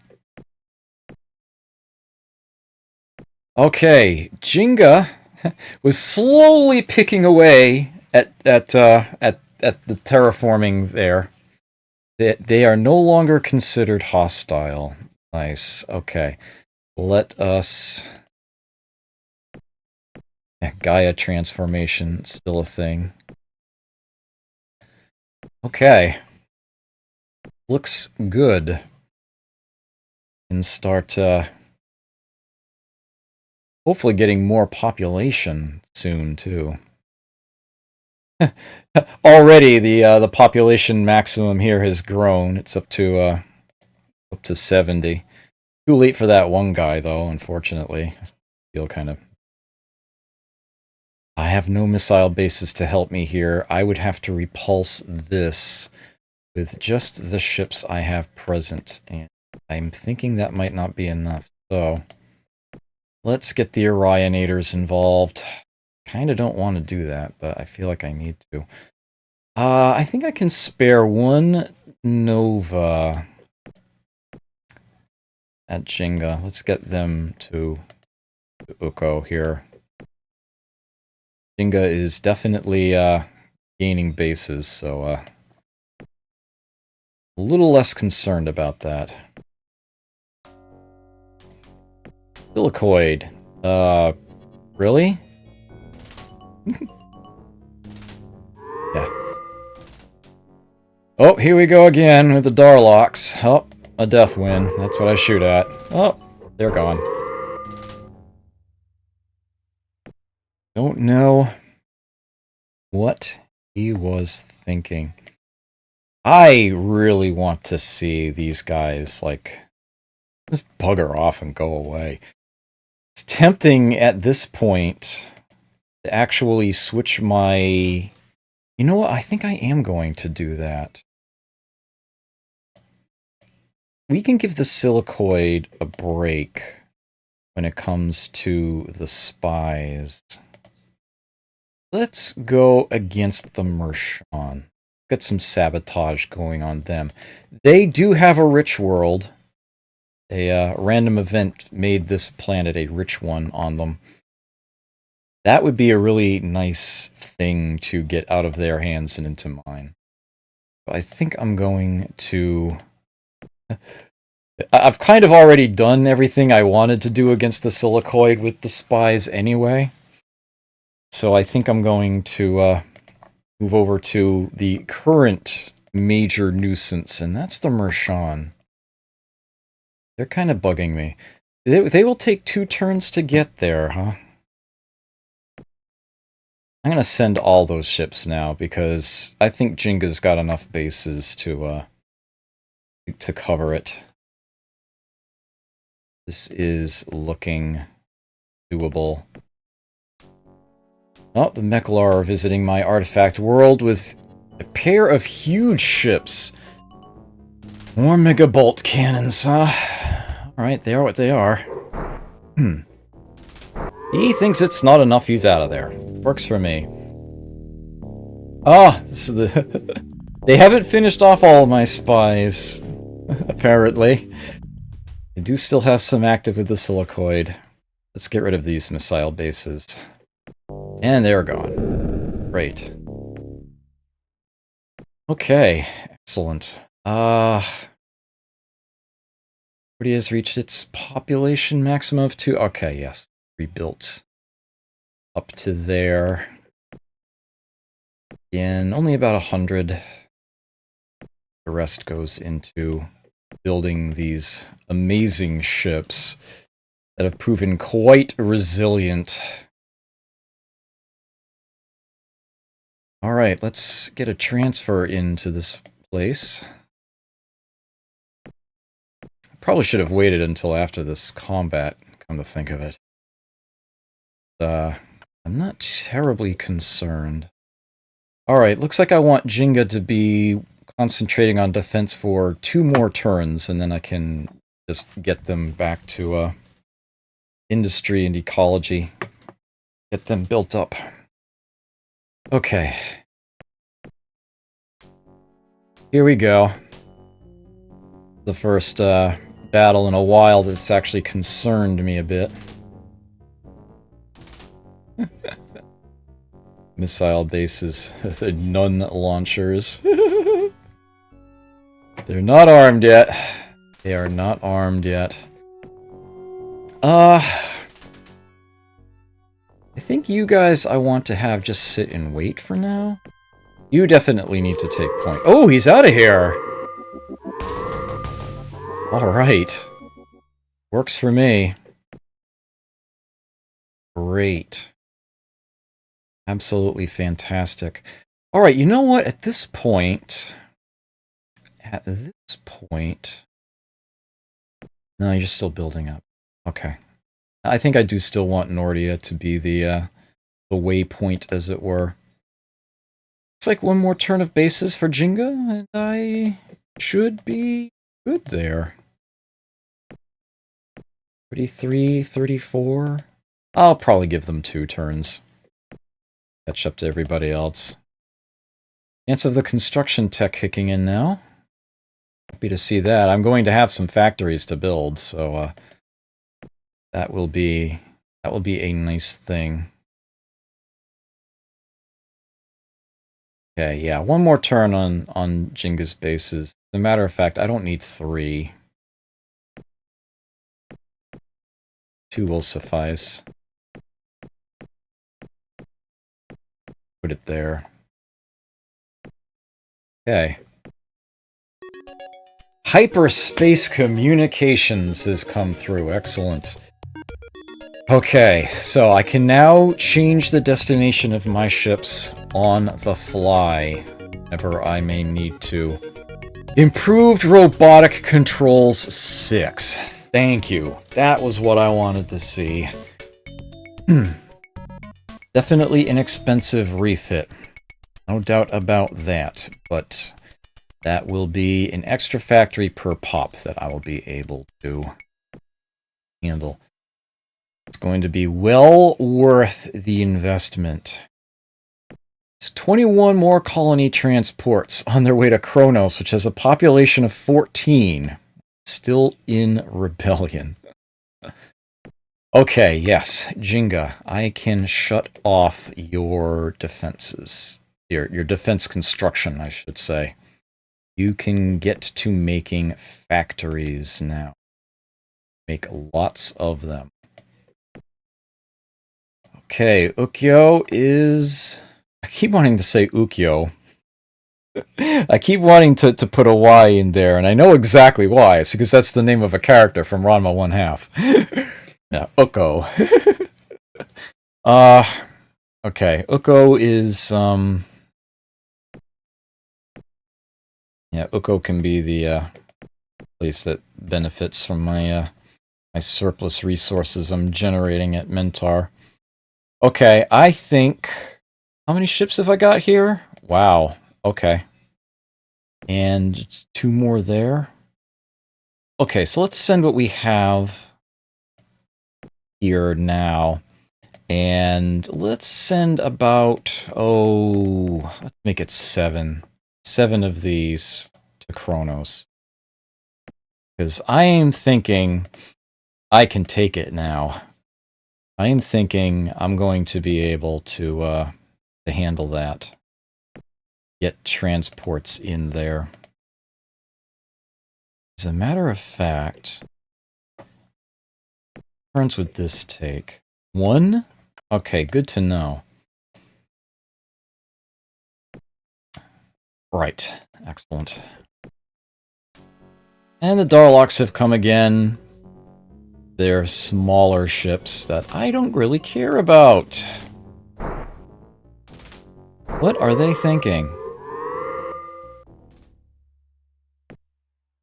[SPEAKER 1] Okay, Jinga was slowly picking away at the terraforming there. They are no longer considered hostile. Nice. Okay, let us... Gaia transformation, still a thing. Okay. Looks good. And start hopefully getting more population soon too. Already the population maximum here has grown. It's up to 70. Too late for that one guy though, unfortunately. I feel kind of... I have no missile bases to help me here. I would have to repulse this with just the ships I have present, and I'm thinking that might not be enough. So let's get the Orionators involved. Kind of don't want to do that, but I feel like I need to. I think I can spare one Nova at Jinga. Let's get them to Uko here. Jinga is definitely gaining bases, so a little less concerned about that. Silicoid. Really? Yeah. Oh, here we go again with the Darlocks. Oh, a death win. That's what I shoot at. Oh, they're gone. Don't know what he was thinking. I really want to see these guys, like, just bugger off and go away. It's tempting at this point to actually switch my... You know what? I think I am going to do that. We can give the silicoid a break when it comes to the spies. Let's go against the Mershon. Get some sabotage going on them. They do have a rich world. A random event made this planet a rich one on them. That would be a really nice thing to get out of their hands and into mine. I think I'm going to... I've kind of already done everything I wanted to do against the silicoid with the spies anyway. So I think I'm going to move over to the current major nuisance, and that's the Mershon. They're kind of bugging me. They will take 2 turns to get there, huh? I'm going to send all those ships now, because I think Jenga's got enough bases to cover it. This is looking doable. Oh, the Meklar are visiting my artifact world with a pair of huge ships. More megabolt cannons, huh? Alright, they are what they are. He thinks it's not enough, he's out of there. Works for me. Ah, this is the... They haven't finished off all of my spies, apparently. They do still have some active with the silicoid. Let's get rid of these missile bases. And they're gone. Great. Okay, excellent. Already has reached its population maximum of 2. Okay, yes. Rebuilt up to there. Again, only about 100. The rest goes into building these amazing ships that have proven quite resilient. Alright, let's get a transfer into this place. Probably should have waited until after this combat, come to think of it. I'm not terribly concerned. Alright, looks like I want Jenga to be concentrating on defense for 2 more turns, and then I can just get them back to industry and ecology. Get them built up. Okay. Here we go. The first battle in a while that's actually concerned me a bit. Missile bases, the nun launchers. They're not armed yet. They are not armed yet. I think you guys I want to have just sit and wait for now. You definitely need to take point. Oh, he's out of here! Alright. Works for me. Great. Absolutely fantastic. Alright, you know what? At this point... No, you're still building up. Okay. I think I do still want Nordia to be the waypoint, as it were. Looks like 1 more turn of bases for Jenga, and I should be good there. 33, 34. I'll probably give them 2 turns. Catch up to everybody else. Chance of the construction tech kicking in now. Happy to see that. I'm going to have some factories to build, so that will be a nice thing. Okay, yeah, 1 more turn on Jenga's bases. As a matter of fact, I don't need 3. 2 will suffice. Put it there. Okay. Hyperspace communications has come through. Excellent. Okay, so I can now change the destination of my ships on the fly, whenever I may need to. Improved robotic controls 6. Thank you. That was what I wanted to see. Definitely an expensive refit. No doubt about that. But that will be an extra factory per pop that I will be able to handle. It's going to be well worth the investment. It's 21 more colony transports on their way to Kronos, which has a population of 14. Still in rebellion. Okay, yes, Jinga, I can shut off your defenses. Your defense construction, I should say. You can get to making factories now. Make lots of them. Okay, Ukyo is... I keep wanting to say Ukyo. I keep wanting to put a Y in there, and I know exactly why. It's because that's the name of a character from Ranma 1/2. Yeah, Uko. Okay, Uko is, yeah, Uko can be the, place that benefits from my, my surplus resources I'm generating at Mentar. Okay, I think... How many ships have I got here? Wow, okay. And 2 more there. Okay, so let's send what we have here now. And let's send about, let's make it 7. 7 of these to Kronos. Because I am thinking I can take it now. I am thinking I'm going to be able to handle that. Get transports in there. As a matter of fact, what turns would this take? 1? Okay, good to know. Right, excellent. And the Darlocks have come again. They're smaller ships that I don't really care about. What are they thinking?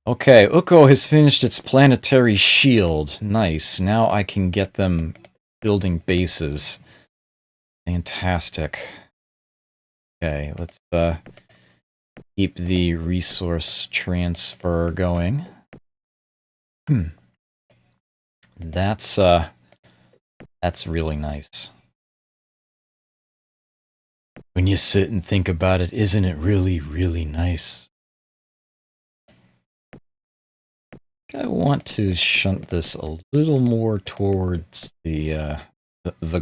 [SPEAKER 1] Okay, Uko has finished its planetary shield. Nice. Now I can get them building bases. Fantastic. Okay, let's keep the resource transfer going. That's really nice. When you sit and think about it, isn't it really, really nice? I want to shunt this a little more towards the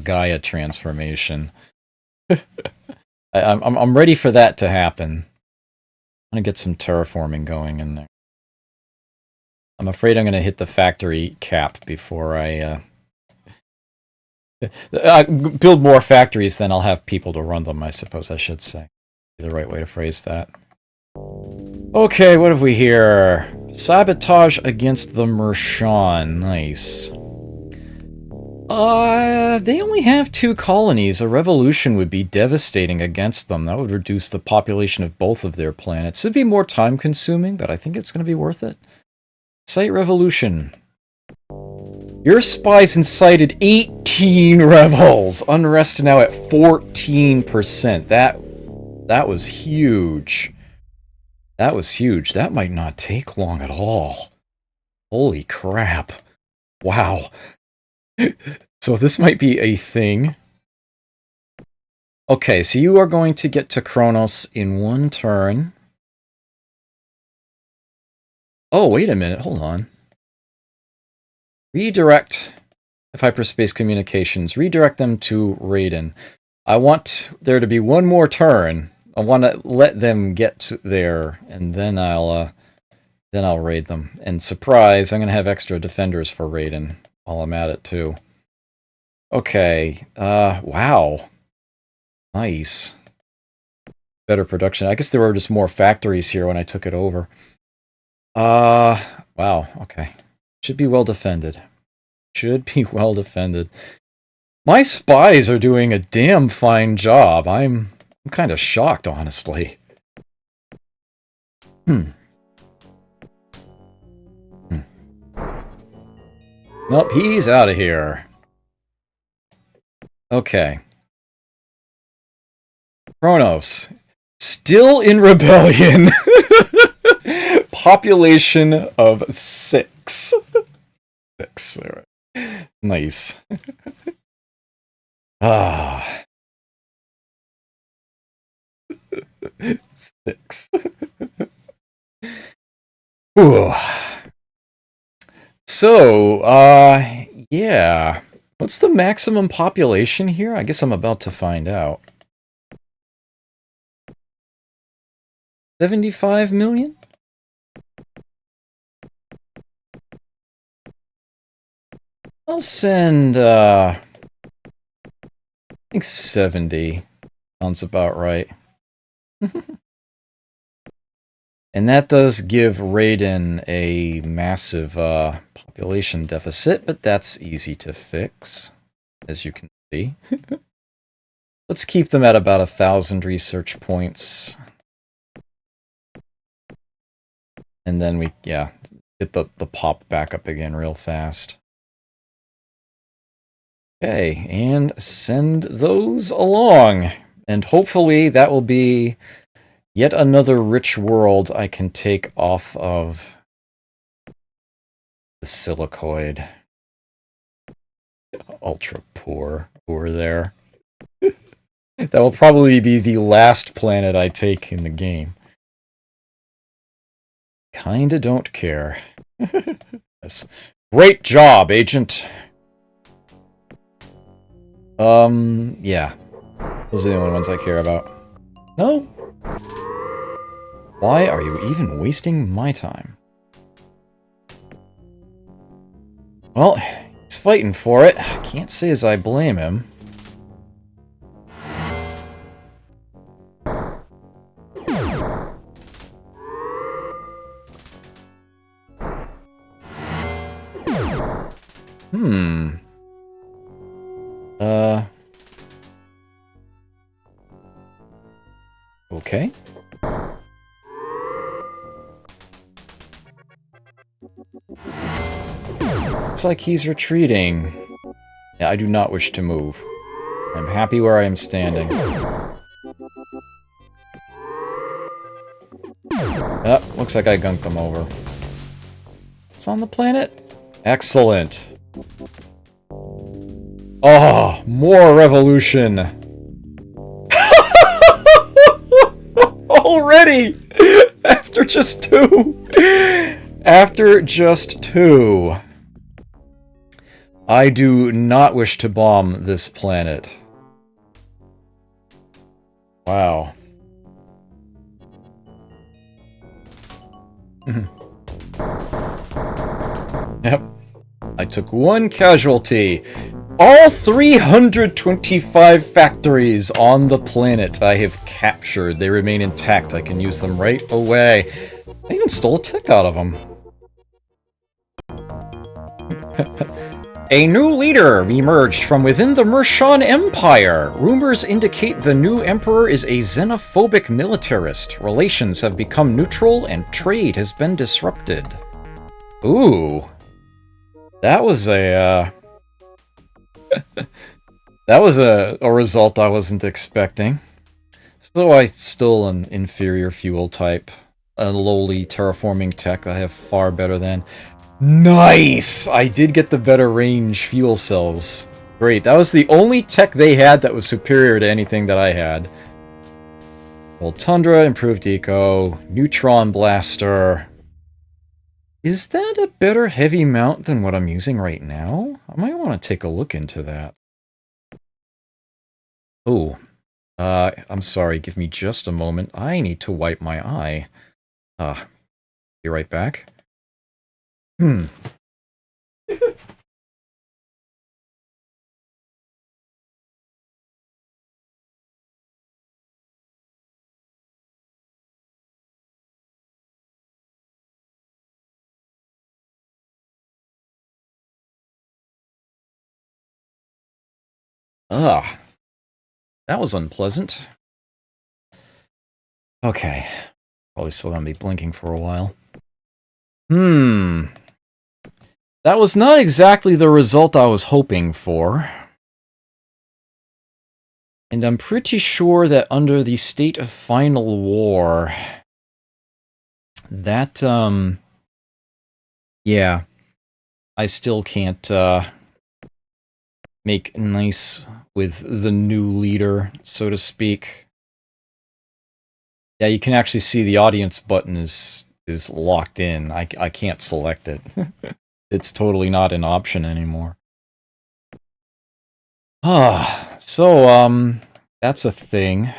[SPEAKER 1] Gaia transformation. I'm ready for that to happen. I'm gonna get some terraforming going in there. I'm afraid I'm gonna hit the factory cap before I build more factories. Then I'll have people to run them. I suppose I should say. The right way to phrase that. Okay, what have we here? Sabotage against the Mershon. Nice. They only have 2 colonies. A revolution would be devastating against them. That would reduce the population of both of their planets. It'd be more time-consuming, but I think it's going to be worth it. Site revolution. Your spies incited 18 rebels. Unrest now at 14%. That was huge. That was huge. That might not take long at all. Holy crap. Wow. So this might be a thing. Okay, so you are going to get to Kronos in 1 turn. Oh, wait a minute. Hold on. Redirect hyperspace communications. Redirect them to Raiden. I want there to be 1 more turn. I want to let them get there, and then I'll raid them. And surprise, I'm going to have extra defenders for Raiden while I'm at it, too. Okay, wow. Nice. Better production. I guess there were just more factories here when I took it over. Wow, okay. Should be well defended. Should be well defended. My spies are doing a damn fine job. I'm kind of shocked, honestly. Nope, he's out of here. Okay. Kronos. Still in rebellion. Population of 6. 6. All right. Nice. Ah. 6. Ooh. So, yeah. What's the maximum population here? I guess I'm about to find out. 75 million? I'll send, I think 70. Sounds about right. And that does give Raiden a massive population deficit, but that's easy to fix, as you can see. Let's keep them at about 1,000 research points. And then we, yeah, get the pop back up again real fast. Okay, and send those along. And hopefully that will be yet another rich world I can take off of the silicoid. Ultra poor there. That will probably be the last planet I take in the game. Kinda don't care. Yes. Great job, Agent! Yeah. Those are the only ones I care about. No? Why are you even wasting my time? Well, he's fighting for it. Can't say as I blame him. Okay. Looks like he's retreating. Yeah, I do not wish to move. I'm happy where I am standing. Oh, looks like I gunked him over. It's on the planet? Excellent. Oh, more revolution. Already! After just 2! After just 2. I do not wish to bomb this planet. Wow. Yep. I took 1 casualty. All 325 factories on the planet I have captured. They remain intact. I can use them right away. I even stole a tech out of them. A new leader emerged from within the Mershan Empire. Rumors indicate the new emperor is a xenophobic militarist. Relations have become neutral and trade has been disrupted. Ooh. That was a, that was a result I wasn't expecting. So I stole an inferior fuel type. A lowly terraforming tech that I have far better than. Nice! I did get the better range fuel cells. Great. That was the only tech they had that was superior to anything that I had. Old Tundra, improved eco, neutron blaster. Is that a better heavy mount than what I'm using right now? I might want to take a look into that. Oh. I'm sorry, give me just a moment. I need to wipe my eye. Be right back. That was unpleasant. Okay. Probably still gonna be blinking for a while. That was not exactly the result I was hoping for. And I'm pretty sure that under the state of final war, that, yeah, I still can't, make nice with the new leader, so to speak. Yeah, you can actually see the audience button is locked in. I can't select it. It's totally not an option anymore. So, that's a thing.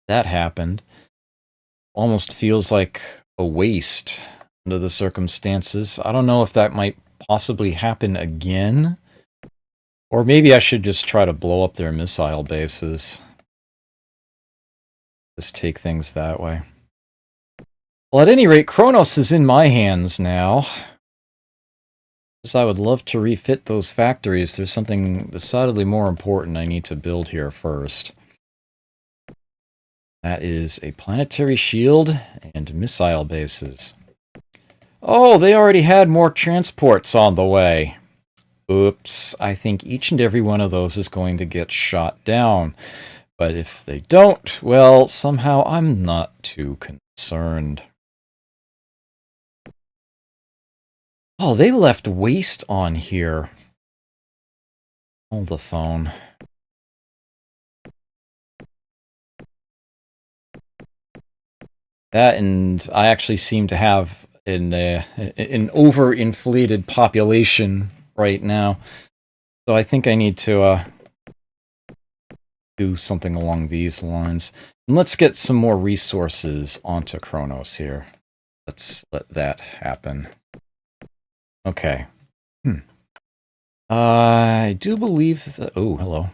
[SPEAKER 1] That happened. Almost feels like a waste under the circumstances. I don't know if that might possibly happen again. Or maybe I should just try to blow up their missile bases. Just take things that way. Well, at any rate, Kronos is in my hands now. Because I would love to refit those factories. There's something decidedly more important I need to build here first. That is a planetary shield and missile bases. Oh, they already had more transports on the way. Oops, I think each and every one of those is going to get shot down. But if they don't, well, somehow I'm not too concerned. Oh, they left waste on here. Hold the phone. That, and I actually seem to have an overinflated population right now. So I think I need to do something along these lines. And let's get some more resources onto Kronos here. Let's let that happen. Okay. I do believe that... Oh, hello.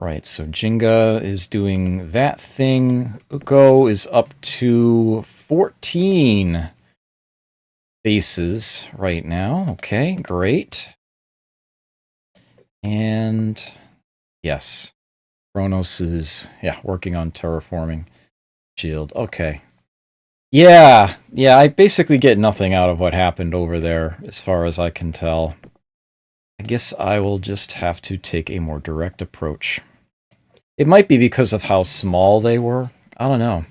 [SPEAKER 1] Right, so Jinga is doing that thing. Uko is up to 14 bases right now. Okay, great. And yes, Kronos is, working on terraforming shield. Okay. Yeah, I basically get nothing out of what happened over there, as far as I can tell. I guess I will just have to take a more direct approach. It might be because of how small they were. I don't know.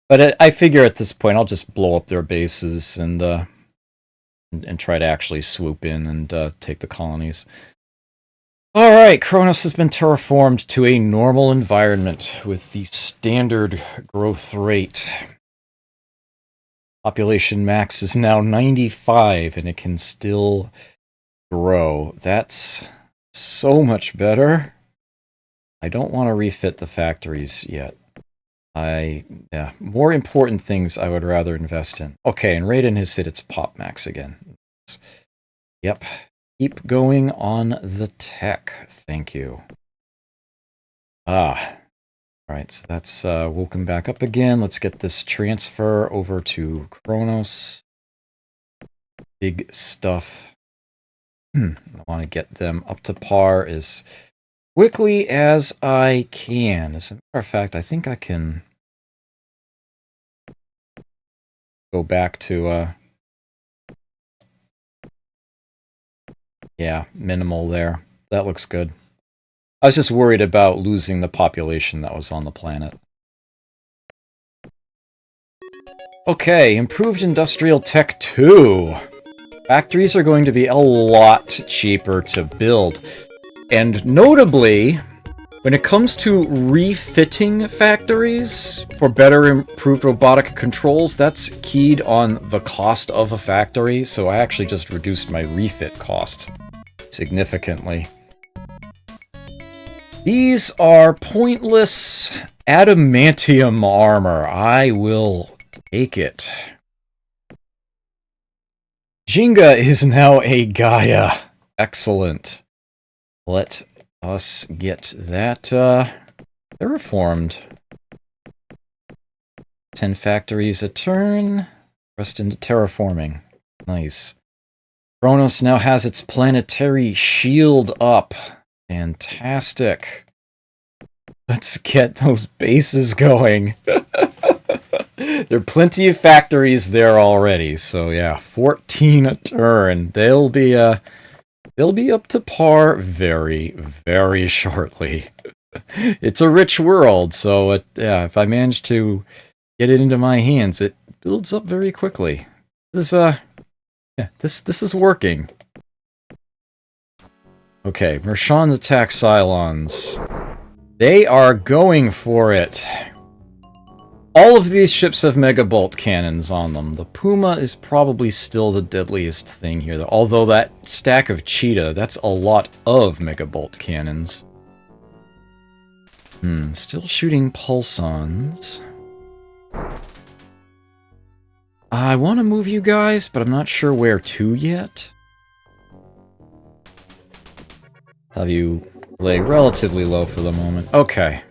[SPEAKER 1] But I figure at this point I'll just blow up their bases and try to actually swoop in and take the colonies. Alright, Kronos has been terraformed to a normal environment with the standard growth rate. Population max is now 95 and it can still grow. That's so much better. I don't want to refit the factories yet. More important things I would rather invest in. Okay, and Raiden has hit its pop max again. Yep. Keep going on the tech. Thank you. Alright, so that's woken back up again. Let's get this transfer over to Kronos. Big stuff. I want to get them up to par as quickly as I can. As a matter of fact, I think I can go back to, minimal there. That looks good. I was just worried about losing the population that was on the planet. Okay, improved industrial tech 2. Factories are going to be a lot cheaper to build. And notably, when it comes to refitting factories for better improved robotic controls, that's keyed on the cost of a factory, so I actually just reduced my refit cost significantly. These are pointless adamantium armor. I will take it. Jinga is now a Gaia. Excellent. Let us get that terraformed. 10 factories a turn. Rest into terraforming. Nice. Kronos now has its planetary shield up. Fantastic. Let's get those bases going. There are plenty of factories there already, so yeah, 14 a turn. They'll be up to par very, very shortly. It's a rich world, so yeah, if I manage to get it into my hands, it builds up very quickly. This yeah, this is working. Okay, Mershans attack Cylons. They are going for it. All of these ships have megabolt cannons on them. The Puma is probably still the deadliest thing here, though. Although that stack of Cheetah, that's a lot of megabolt cannons. Still shooting pulsons. I want to move you guys, but I'm not sure where to yet. Have you lay relatively low for the moment. Okay.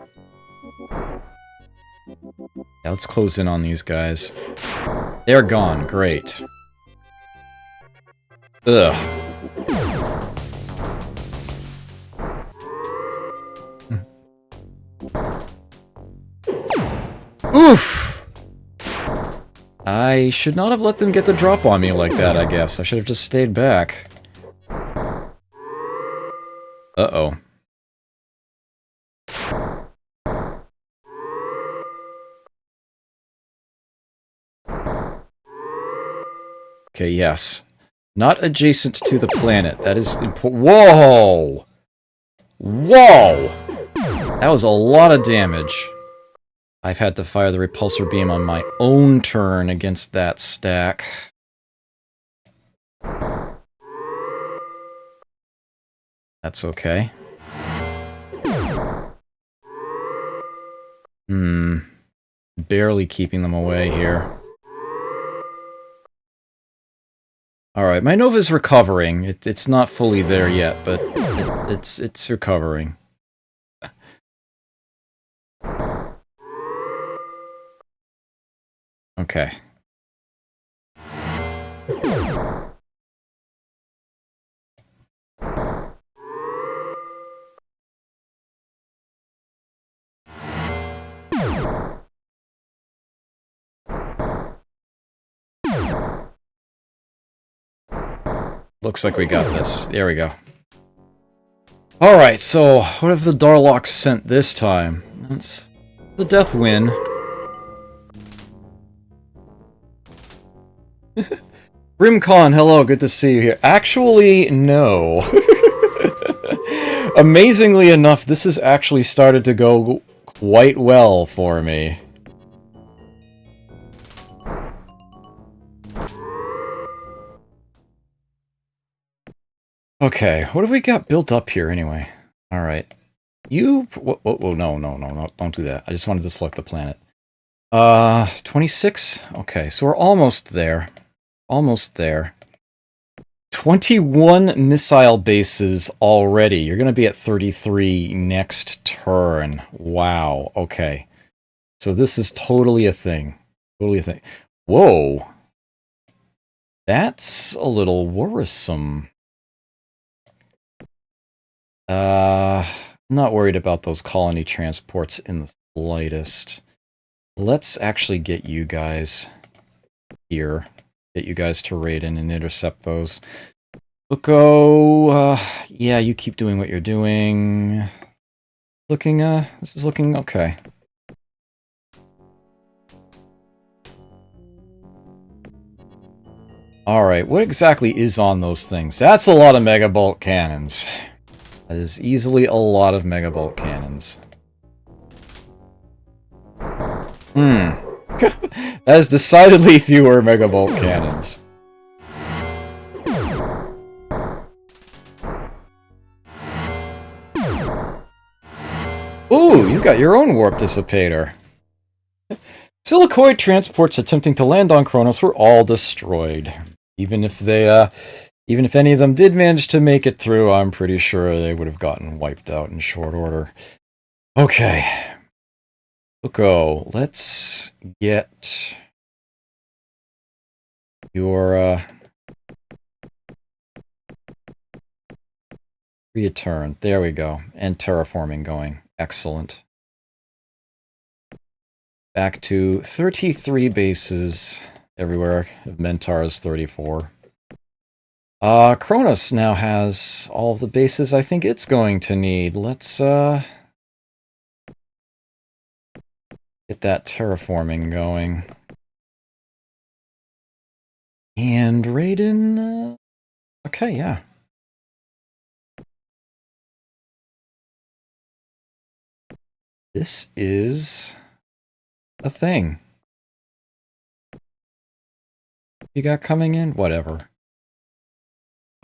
[SPEAKER 1] Yeah, let's close in on these guys. They're gone. Great. Ugh. Oof! I should not have let them get the drop on me like that, I guess. I should have just stayed back. Uh-oh. Okay, yes. Not adjacent to the planet. That is important. Whoa! Whoa! That was a lot of damage. I've had to fire the repulsor beam on my own turn against that stack. That's okay. Barely keeping them away here. Alright, my Nova's recovering. It's not fully there yet, but it's recovering. Okay. Looks like we got this. There we go. Alright, so what have the Darlocks sent this time? That's the Death Win. Brimcon, hello, good to see you here. Actually, no. Amazingly enough, this has actually started to go quite well for me. Okay, what have we got built up here anyway? Alright. You... Whoa, no, don't do that. I just wanted to select the planet. 26? Okay, so we're almost there. Almost there. 21 missile bases already. You're going to be at 33 next turn. Wow, okay. So this is totally a thing. Totally a thing. Whoa. That's a little worrisome. I'm not worried about those colony transports in the slightest. Let's actually get you guys here. Get you guys to raid in and intercept those. Uko, yeah, you keep doing what you're doing. This is looking okay. Alright, what exactly is on those things? That's a lot of megabolt cannons. That is easily a lot of megabolt cannons. That is decidedly fewer megabolt cannons. Ooh, you got your own warp dissipator. Silicoid transports attempting to land on Kronos were all destroyed. Even if any of them did manage to make it through, I'm pretty sure they would have gotten wiped out in short order. Okay. Uko, let's get your return. There we go. And terraforming going. Excellent. Back to 33 bases everywhere. Mentar is 34. Kronos now has all of the bases I think it's going to need. Let's, get that terraforming going. And Raiden, okay, yeah. This is a thing. You got coming in? Whatever.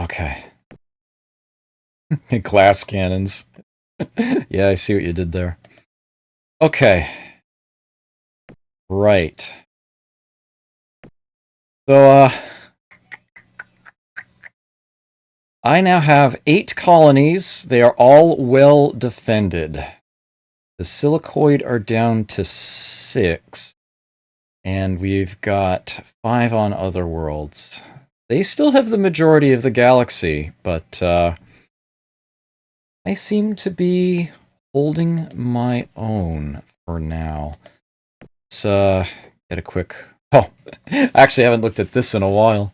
[SPEAKER 1] Okay. Glass cannons. Yeah, I see what you did there. Okay. Right. So, I now have 8 colonies. They are all well defended. The silicoid are down to 6. And we've got 5 on other worlds. They still have the majority of the galaxy, but I seem to be holding my own for now. Let's get a quick... Oh, actually I haven't looked at this in a while.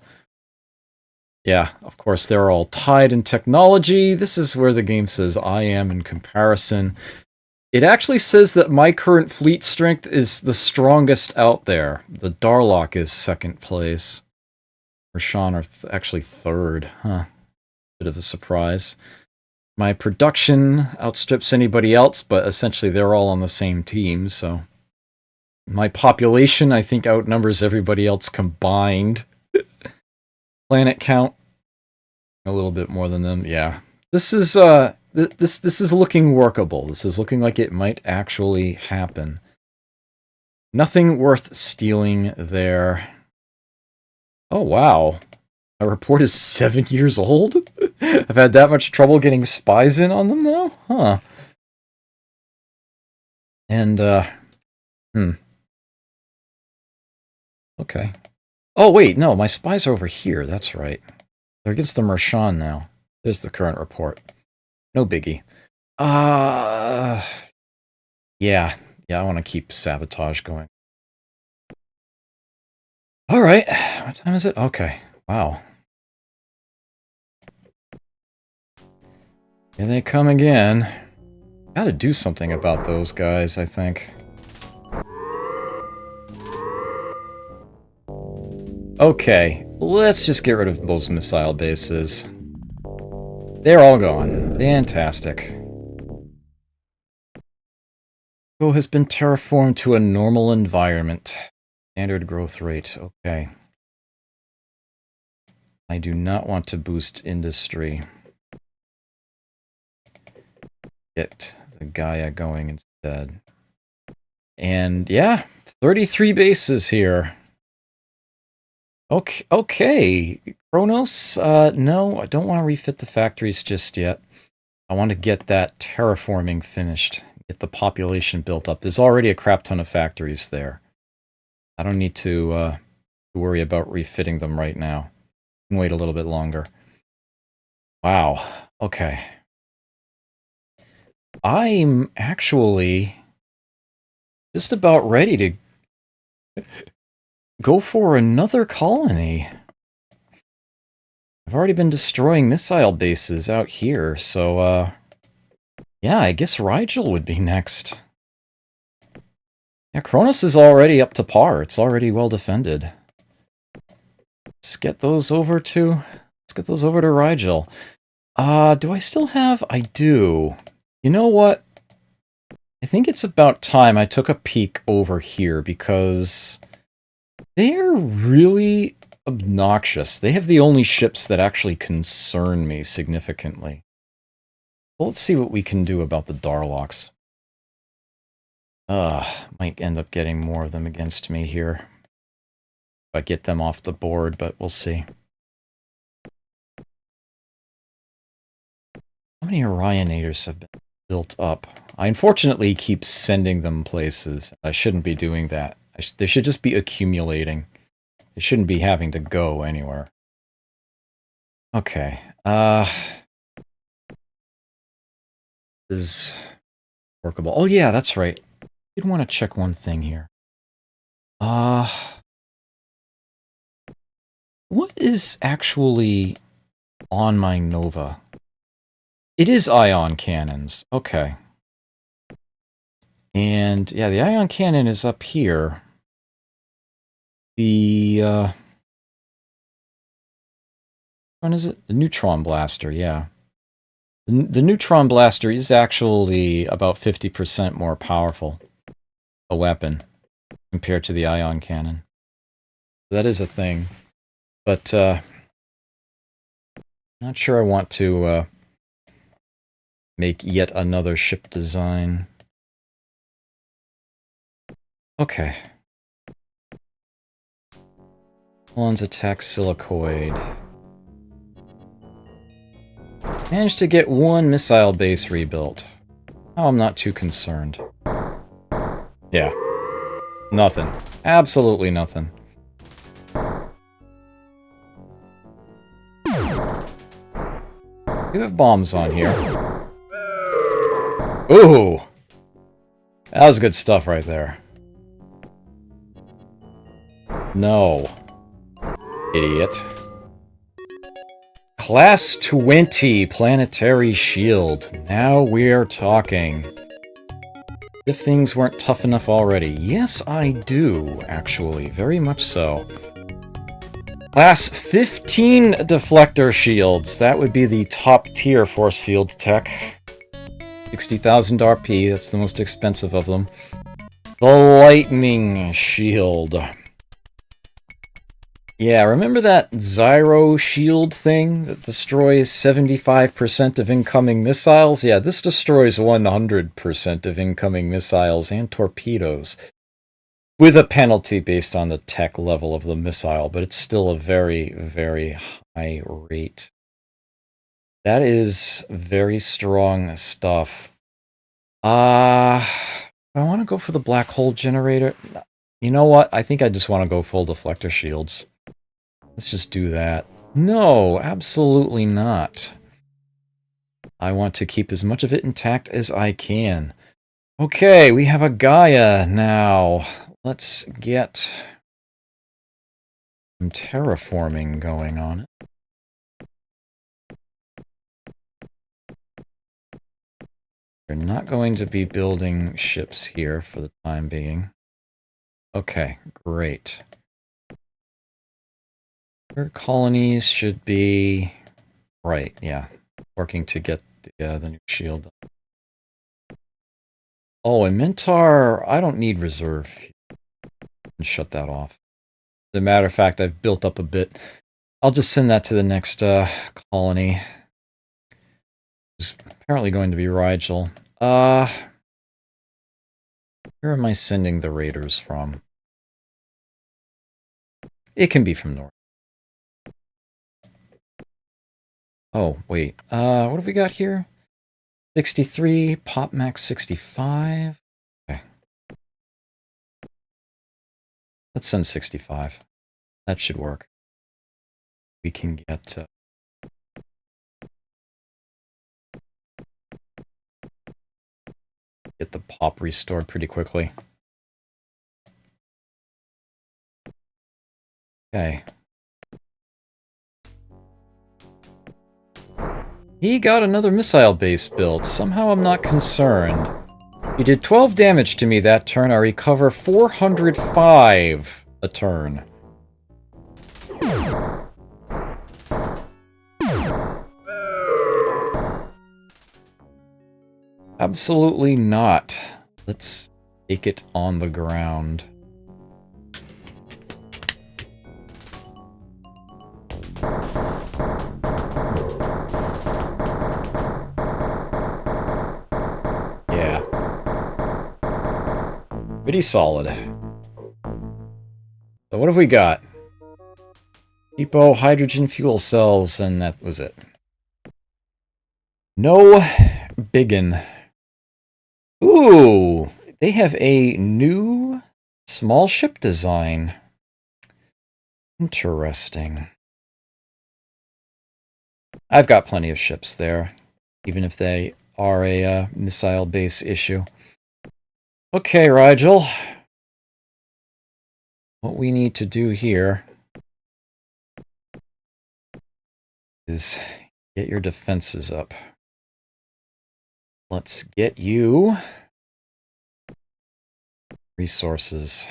[SPEAKER 1] Yeah, of course they're all tied in technology. This is where the game says I am in comparison. It actually says that my current fleet strength is the strongest out there. The Darlock is 2nd place. Rashawn are actually 3rd. Huh. Bit of a surprise. My production outstrips anybody else, but essentially they're all on the same team, so... My population, I think, outnumbers everybody else combined. Planet count, a little bit more than them, yeah. This is, this is looking workable. This is looking like it might actually happen. Nothing worth stealing there. Oh, wow. My report is 7 years old? I've had that much trouble getting spies in on them now? Huh. And, Okay. Oh, wait, no, my spies are over here. That's right. They're against the Mershan now. There's the current report. No biggie. Yeah. Yeah, I want to keep sabotage going. Alright. What time is it? Okay. Wow. Here they come again. Gotta do something about those guys, I think. Okay, let's just get rid of those missile bases. They're all gone. Fantastic. Go has been terraformed to a normal environment. Standard growth rate. Okay. I do not want to boost industry. Get the Gaia going instead. And yeah, 33 bases here. Okay. Kronos, no, I don't want to refit the factories just yet. I want to get that terraforming finished. Get the population built up. There's already a crap ton of factories there. I don't need to worry about refitting them right now. I can wait a little bit longer. Wow. Okay. I'm actually just about ready to go for another colony. I've already been destroying missile bases out here, so, yeah, I guess Rigel would be next. Yeah, Kronos is already up to par. It's already well defended. Let's get those over to Rigel. Do I still have? I do. You know what? I think it's about time I took a peek over here, because they're really obnoxious. They have the only ships that actually concern me significantly. Well, let's see what we can do about the Darlocks. Might end up getting more of them against me here. If I get them off the board, but we'll see. How many Orionators have been built up? I unfortunately keep sending them places. I shouldn't be doing that. They should just be accumulating. They shouldn't be having to go anywhere. Okay. Is workable. Oh yeah, that's right. I did want to check one thing here. Uh, what is actually on my Nova? It is ion cannons. Okay. And yeah, the ion cannon is up here. The when is it? The neutron blaster, yeah. The neutron blaster is actually about 50% more powerful a weapon compared to the ion cannon. That is a thing. But not sure I want to make yet another ship design. Okay. One's attack silicoid. Managed to get one missile base rebuilt. Oh, I'm not too concerned. Yeah. Nothing. Absolutely nothing. You have bombs on here. Ooh! That was good stuff right there. No. Idiot. Class 20 planetary shield. Now we're talking. If things weren't tough enough already. Yes, I do, actually. Very much so. Class 15 deflector shields. That would be the top tier force field tech. 60,000 RP, that's the most expensive of them. The lightning shield. Yeah, remember that Zyro shield thing that destroys 75% of incoming missiles? Yeah, this destroys 100% of incoming missiles and torpedoes. With a penalty based on the tech level of the missile, but it's still a very, very high rate. That is very strong stuff. I want to go for the black hole generator. You know what? I think I just want to go full deflector shields. Let's just do that. No, absolutely not. I want to keep as much of it intact as I can. Okay, we have a Gaia now. Let's get some terraforming going on it. We're not going to be building ships here for the time being. Okay, great. Your colonies should be... Right, yeah. Working to get the new shield. Oh, and Mentar, I don't need reserve. Shut that off. As a matter of fact, I've built up a bit. I'll just send that to the next colony. It's apparently going to be Rigel. Where am I sending the raiders from? It can be from north. Oh, wait. What have we got here? 63, Pop Max 65. Okay. Let's send 65. That should work. We can get... get the pop restored pretty quickly. Okay. He got another missile base built. Somehow I'm not concerned. He did 12 damage to me that turn. I recover 405 a turn. Absolutely not. Let's take it on the ground. Yeah. Pretty solid. So what have we got? Depot, hydrogen fuel cells, and that was it. No biggin. Ooh, they have a new small ship design. Interesting. I've got plenty of ships there, even if they are a missile base issue. Okay, Rigel. what we need to do here is get your defenses up. Let's get you resources.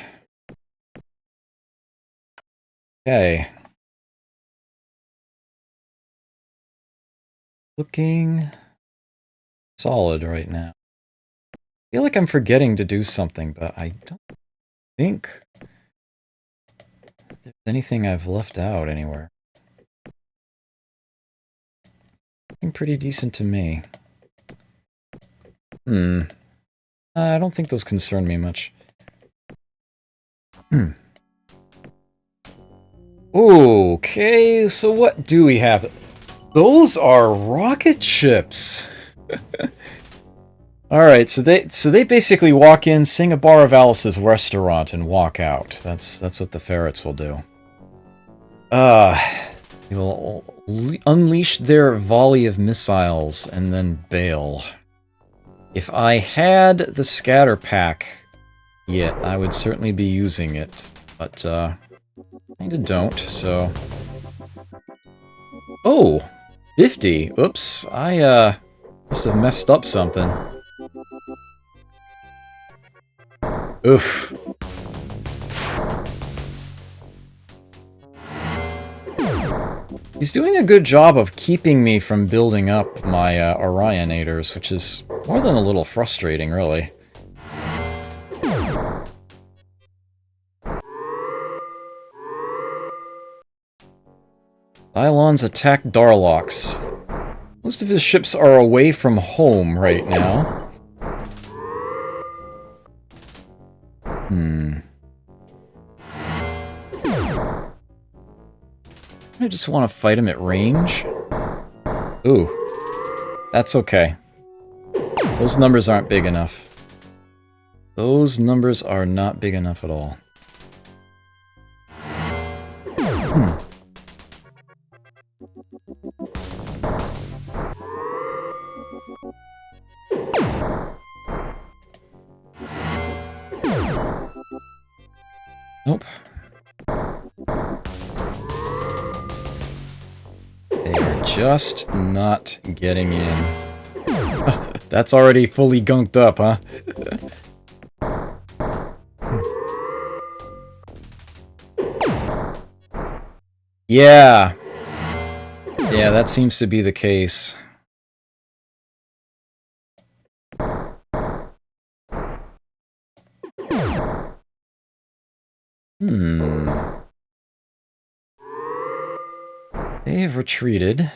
[SPEAKER 1] Okay. Looking solid right now. I feel like I'm forgetting to do something, but I don't think there's anything I've left out anywhere. Looking pretty decent to me. I don't think those concern me much. Okay, so what do we have? Those are rocket ships. All right, so they basically walk in, sing a bar of Alice's restaurant, and walk out. That's what the ferrets will do. They will unleash their volley of missiles and then bail. If I had the scatter pack yet, I would certainly be using it, but kinda don't. So, oh, 50. Oops, I must have messed up something. Oof. He's doing a good job of keeping me from building up my Orionators, which is more than a little frustrating, really. Cylons attack Darloks. Most of his ships are away from home right now. I just want to fight him at range. Ooh. That's okay. Those numbers aren't big enough. Those numbers are not big enough at all. Nope. They are just not getting in. That's already fully gunked up, huh? Yeah. Yeah, that seems to be the case. They have retreated.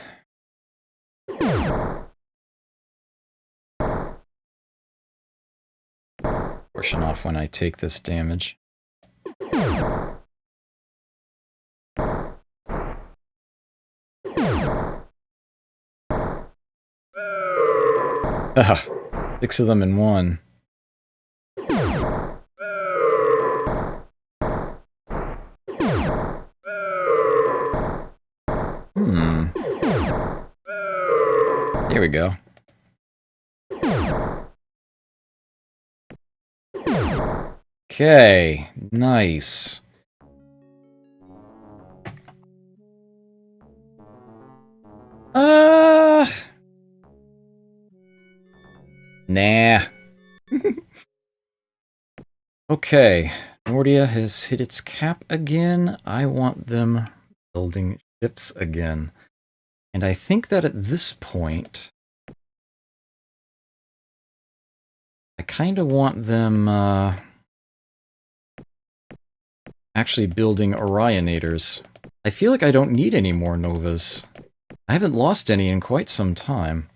[SPEAKER 1] Portion off when I take this damage. Ugh, 6 of them in one. Here we go. Okay, nice. Nah. Okay, Nordia has hit its cap again. I want them building ships again. And I think that at this point, I kind of want them actually building Orionators. I feel like I don't need any more Novas. I haven't lost any in quite some time.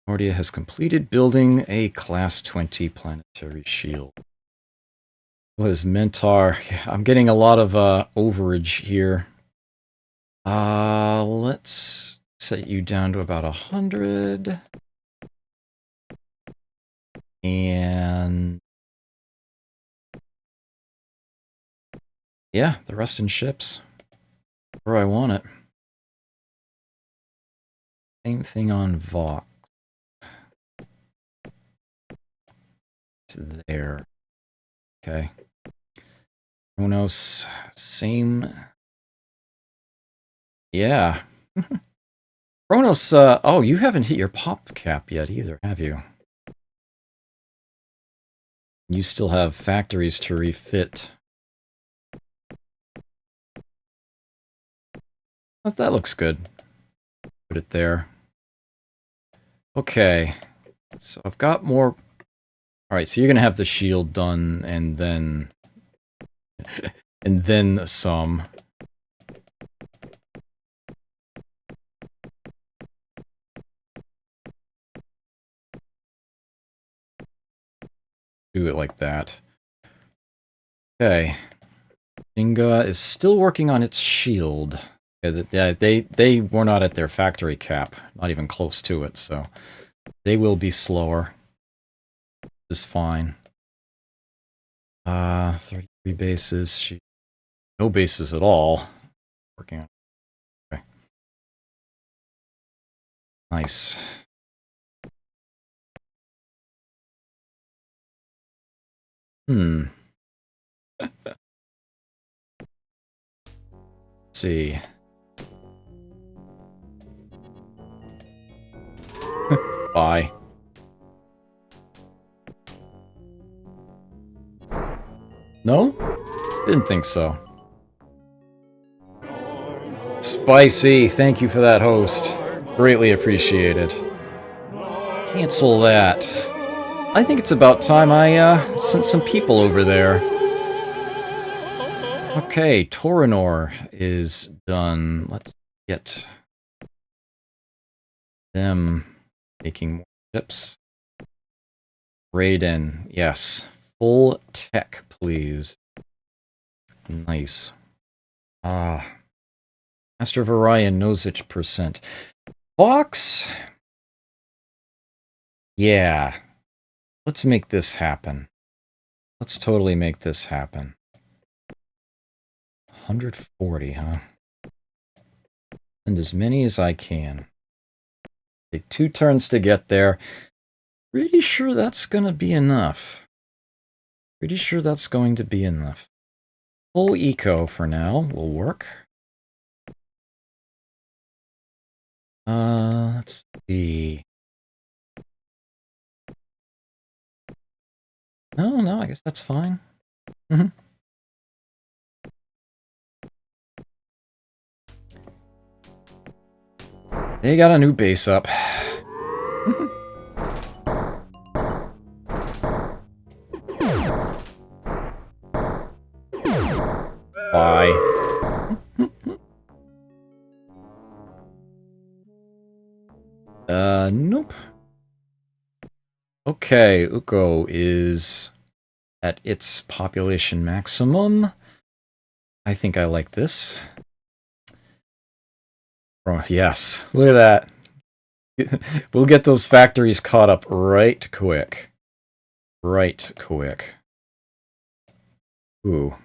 [SPEAKER 1] Nordia has completed building a Class 20 planetary shield. What is Mentar? Yeah, I'm getting a lot of overage here. Let's set you down to about 100. And yeah, the rest in ships. Where I want it. Same thing on Vox. It's there. Okay. Kronos, same. Yeah. Kronos, oh, you haven't hit your pop cap yet either, have you? You still have factories to refit. Oh, that looks good. Put it there. Okay. So I've got more... Alright, so you're gonna have the shield done, and then... and then some. Do it like that. Okay. Inga is still working on its shield. Yeah, they were not at their factory cap. Not even close to it, so... They will be slower. This is fine. 33 bases. No bases at all. Working on. Okay. Nice. Let's see. Bye. No? Didn't think so. Spicy, thank you for that, host. Greatly appreciated. Cancel that. I think it's about time I sent some people over there. Okay, Torinor is done. Let's get them making more chips. Raiden, yes. Full tech, please. Nice. Master of Orion knows its percent. Fox? Yeah. Let's make this happen. Let's totally make this happen. 140, huh? Send as many as I can. Take 2 turns to get there. Pretty sure that's gonna be enough. Pretty sure that's going to be enough. Full eco for now will work. Let's see. No, I guess that's fine. They got a new base up. Bye. Nope. Okay, Uko is at its population maximum. I think I like this. Oh, yes, look at that. We'll get those factories caught up right quick. Right quick. Ooh.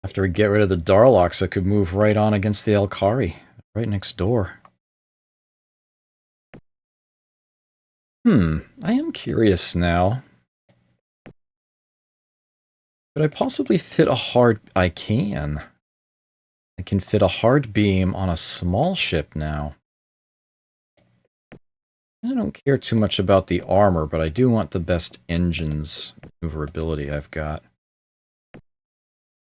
[SPEAKER 1] After we get rid of the Darlocks, I could move right on against the Alkari. Right next door. I am curious now. Could I possibly fit a hard... I can. I can fit a hard beam on a small ship now. I don't care too much about the armor, but I do want the best engines maneuverability I've got.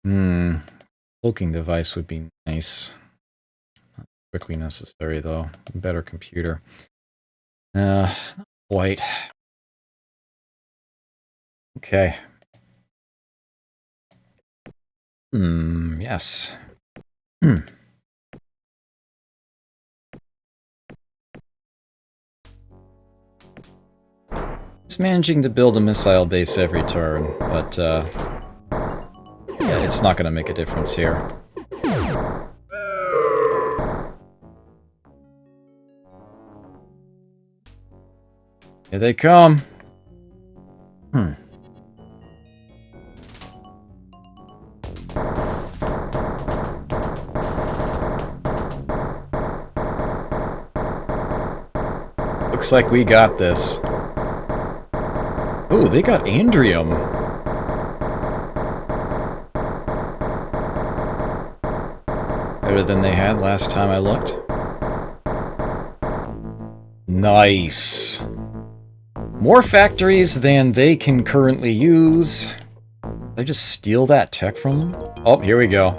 [SPEAKER 1] Cloaking device would be nice. Not quickly necessary, though. Better computer. Not quite. Okay. Yes. It's managing to build a missile base every turn, but, yeah, it's not gonna make a difference here. Here they come. Looks like we got this. Oh, they got Andrium. Better than they had last time I looked. Nice. More factories than they can currently use. Did I just steal that tech from them? Oh, here we go.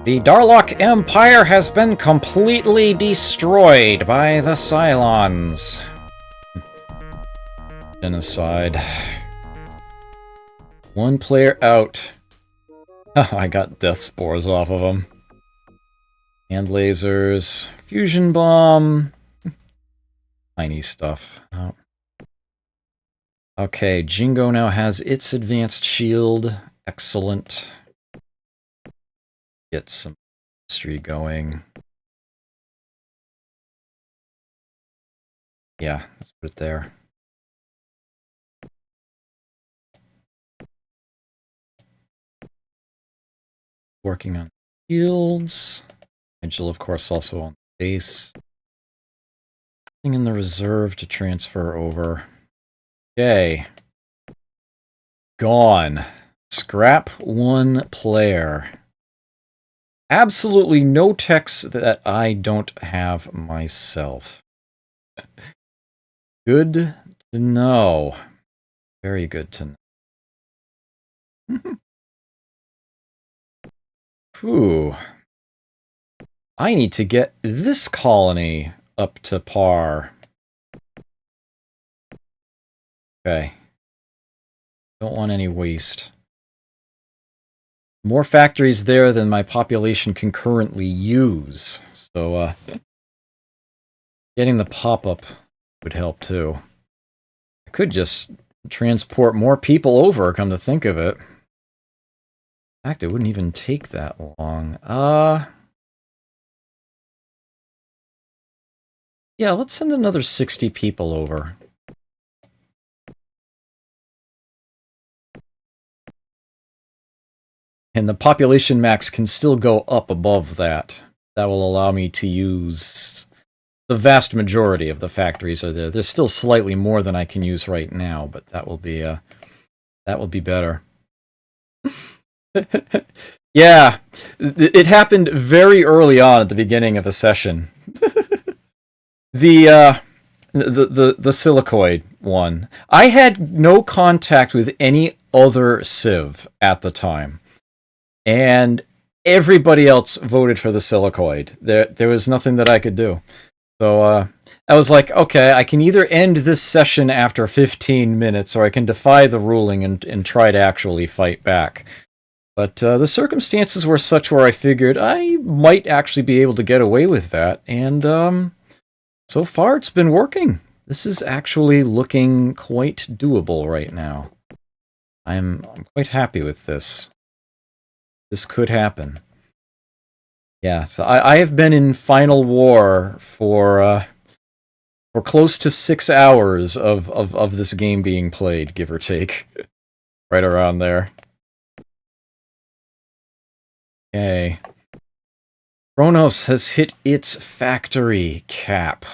[SPEAKER 1] The Darlock Empire has been completely destroyed by the Cylons. Genocide. One player out. I got death spores off of them. Hand lasers. Fusion bomb. Tiny stuff. Oh. Okay, Jingo now has its advanced shield. Excellent. Get some history going. Yeah, let's put it there. Working on shields. Angel, of course, also on the base. Nothing in the reserve to transfer over. Okay. Gone. Scrap one player. Absolutely no text that I don't have myself. Good to know. Very good to know. Whew. I need to get this colony up to par. Okay. Don't want any waste. More factories there than my population can currently use. So, getting the pop-up would help too. I could just transport more people over, come to think of it. In fact, it wouldn't even take that long. Yeah, let's send another 60 people over. And the population max can still go up above that. That will allow me to use the vast majority of the factories are there. There's still slightly more than I can use right now, but that will be better. Yeah, it happened very early on at the beginning of a session. The silicoid one. I had no contact with any other civ at the time, and everybody else voted for the silicoid. There was nothing that I could do. So I was like, okay, I can either end this session after 15 minutes, or I can defy the ruling and try to actually fight back. But the circumstances were such where I figured I might actually be able to get away with that, and so far it's been working. This is actually looking quite doable right now. I'm quite happy with this. This could happen. Yeah, so I have been in Final War for close to 6 hours of this game being played, give or take. Right around there. Okay. Kronos has hit its factory cap.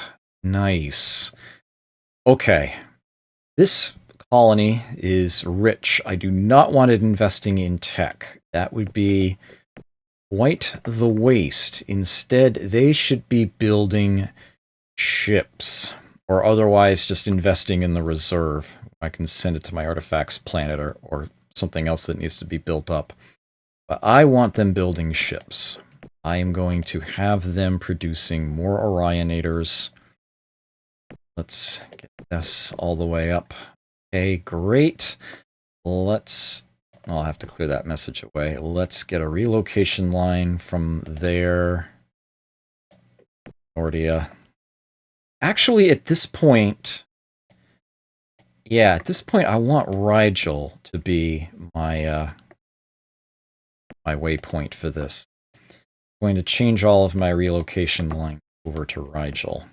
[SPEAKER 1] Nice. Okay. This colony is rich. I do not want it investing in tech. That would be quite the waste. Instead, they should be building ships, or otherwise just investing in the reserve. I can send it to my artifacts planet or something else that needs to be built up. But I want them building ships. I am going to have them producing more Orionators. Let's get this all the way up. Okay, great. I'll have to clear that message away. Let's get a relocation line from there. Nordia. Actually, at this point, I want Rigel to be my my waypoint for this. I'm going to change all of my relocation line over to Rigel.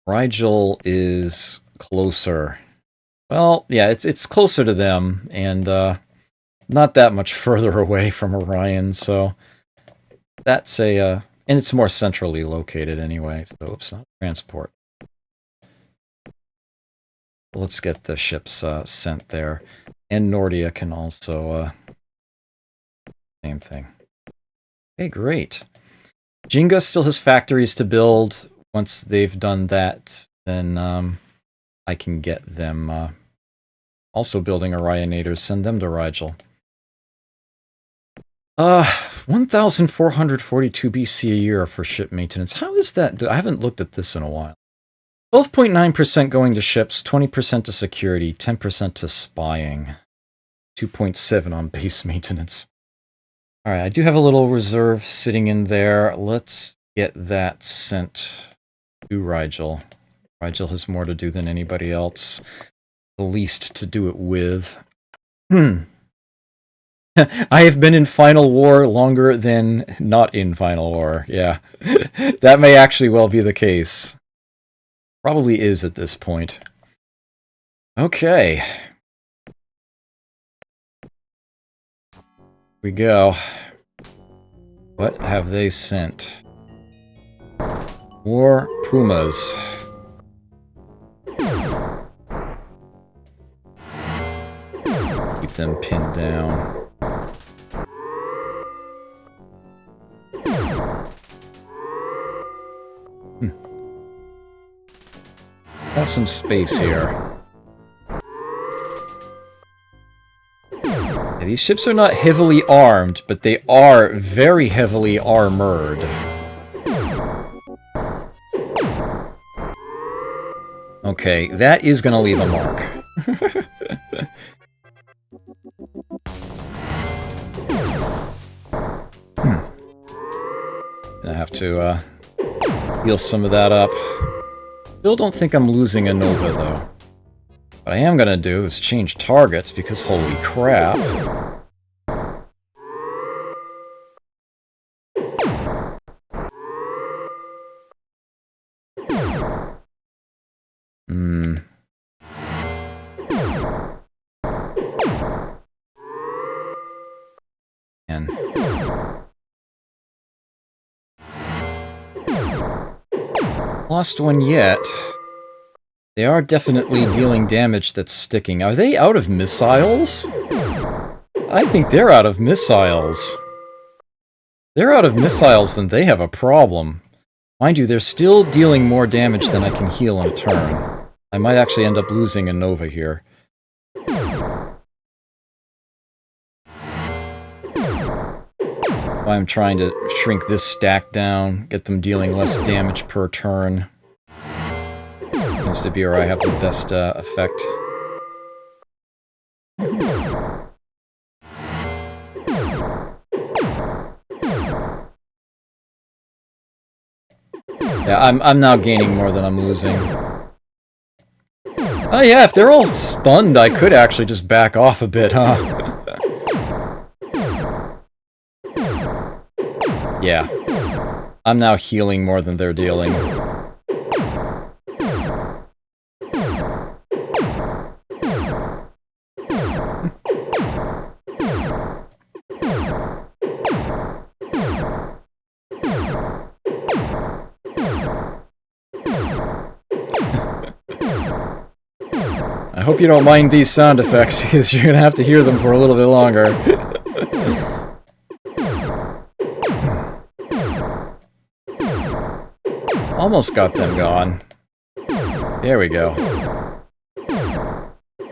[SPEAKER 1] Rigel is closer. Well, yeah, it's closer to them, and not that much further away from Orion, so that's a And it's more centrally located anyway, so oops, not transport. Let's get the ships sent there. And Nordia can also... same thing. Okay, great. Jinga still has factories to build. Once they've done that, then I can get them also building Orionators, send them to Rigel. 1,442 BC a year for ship maintenance. How is that? I haven't looked at this in a while. 12.9% going to ships, 20% to security, 10% to spying, 2.7 on base maintenance. All right, I do have a little reserve sitting in there. Let's get that sent to Rigel. Rigel has more to do than anybody else. The least to do it with. I have been in Final War longer than not in Final War. Yeah, that may actually well be the case. Probably is at this point. Okay. We go. What have they sent? More Pumas. Keep them pinned down. Have some space here. Yeah, these ships are not heavily armed, but they are very heavily armored. Okay, that is gonna leave a mark. I have to heal some of that up. Still don't think I'm losing a Nova, though. What I am gonna do is change targets, because holy crap. And lost one yet. They are definitely dealing damage that's sticking. Are they out of missiles? I think they're out of missiles. They're out of missiles, then they have a problem. Mind you, they're still dealing more damage than I can heal in a turn. I might actually end up losing a Nova here. I'm trying to shrink this stack down, get them dealing less damage per turn. Seems to be where I have the best effect. Yeah, I'm now gaining more than I'm losing. Oh yeah, if they're all stunned, I could actually just back off a bit, huh? Yeah. I'm now healing more than they're dealing. I hope you don't mind these sound effects, because you're gonna have to hear them for a little bit longer. Almost got them gone. There we go.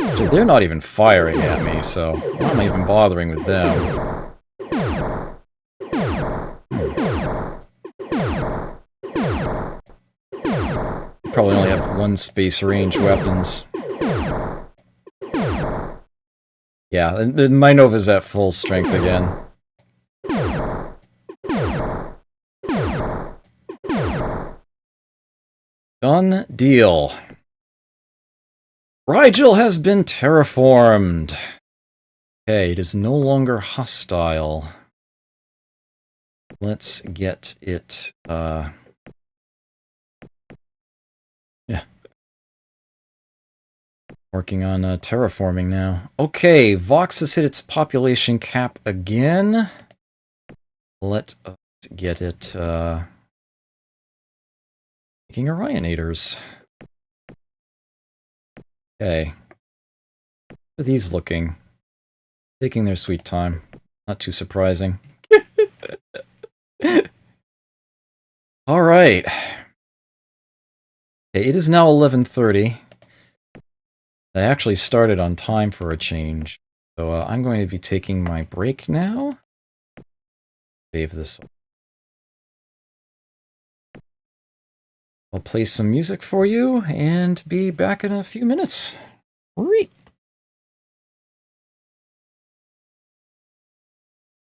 [SPEAKER 1] Actually, they're not even firing at me, so why am I even bothering with them? Probably only have one space range weapons. Yeah, and my Nova's at full strength again. Done deal. Rigel has been terraformed. Okay, it is no longer hostile. Let's get it, yeah. Working on terraforming now. Okay, Vox has hit its population cap again. Let get it making Orionators. Okay. How are these looking? Taking their sweet time. Not too surprising. All right. Okay, it is now 11:30. I actually started on time for a change. So I'm going to be taking my break now. Save this. I'll play some music for you and be back in a few minutes. Great.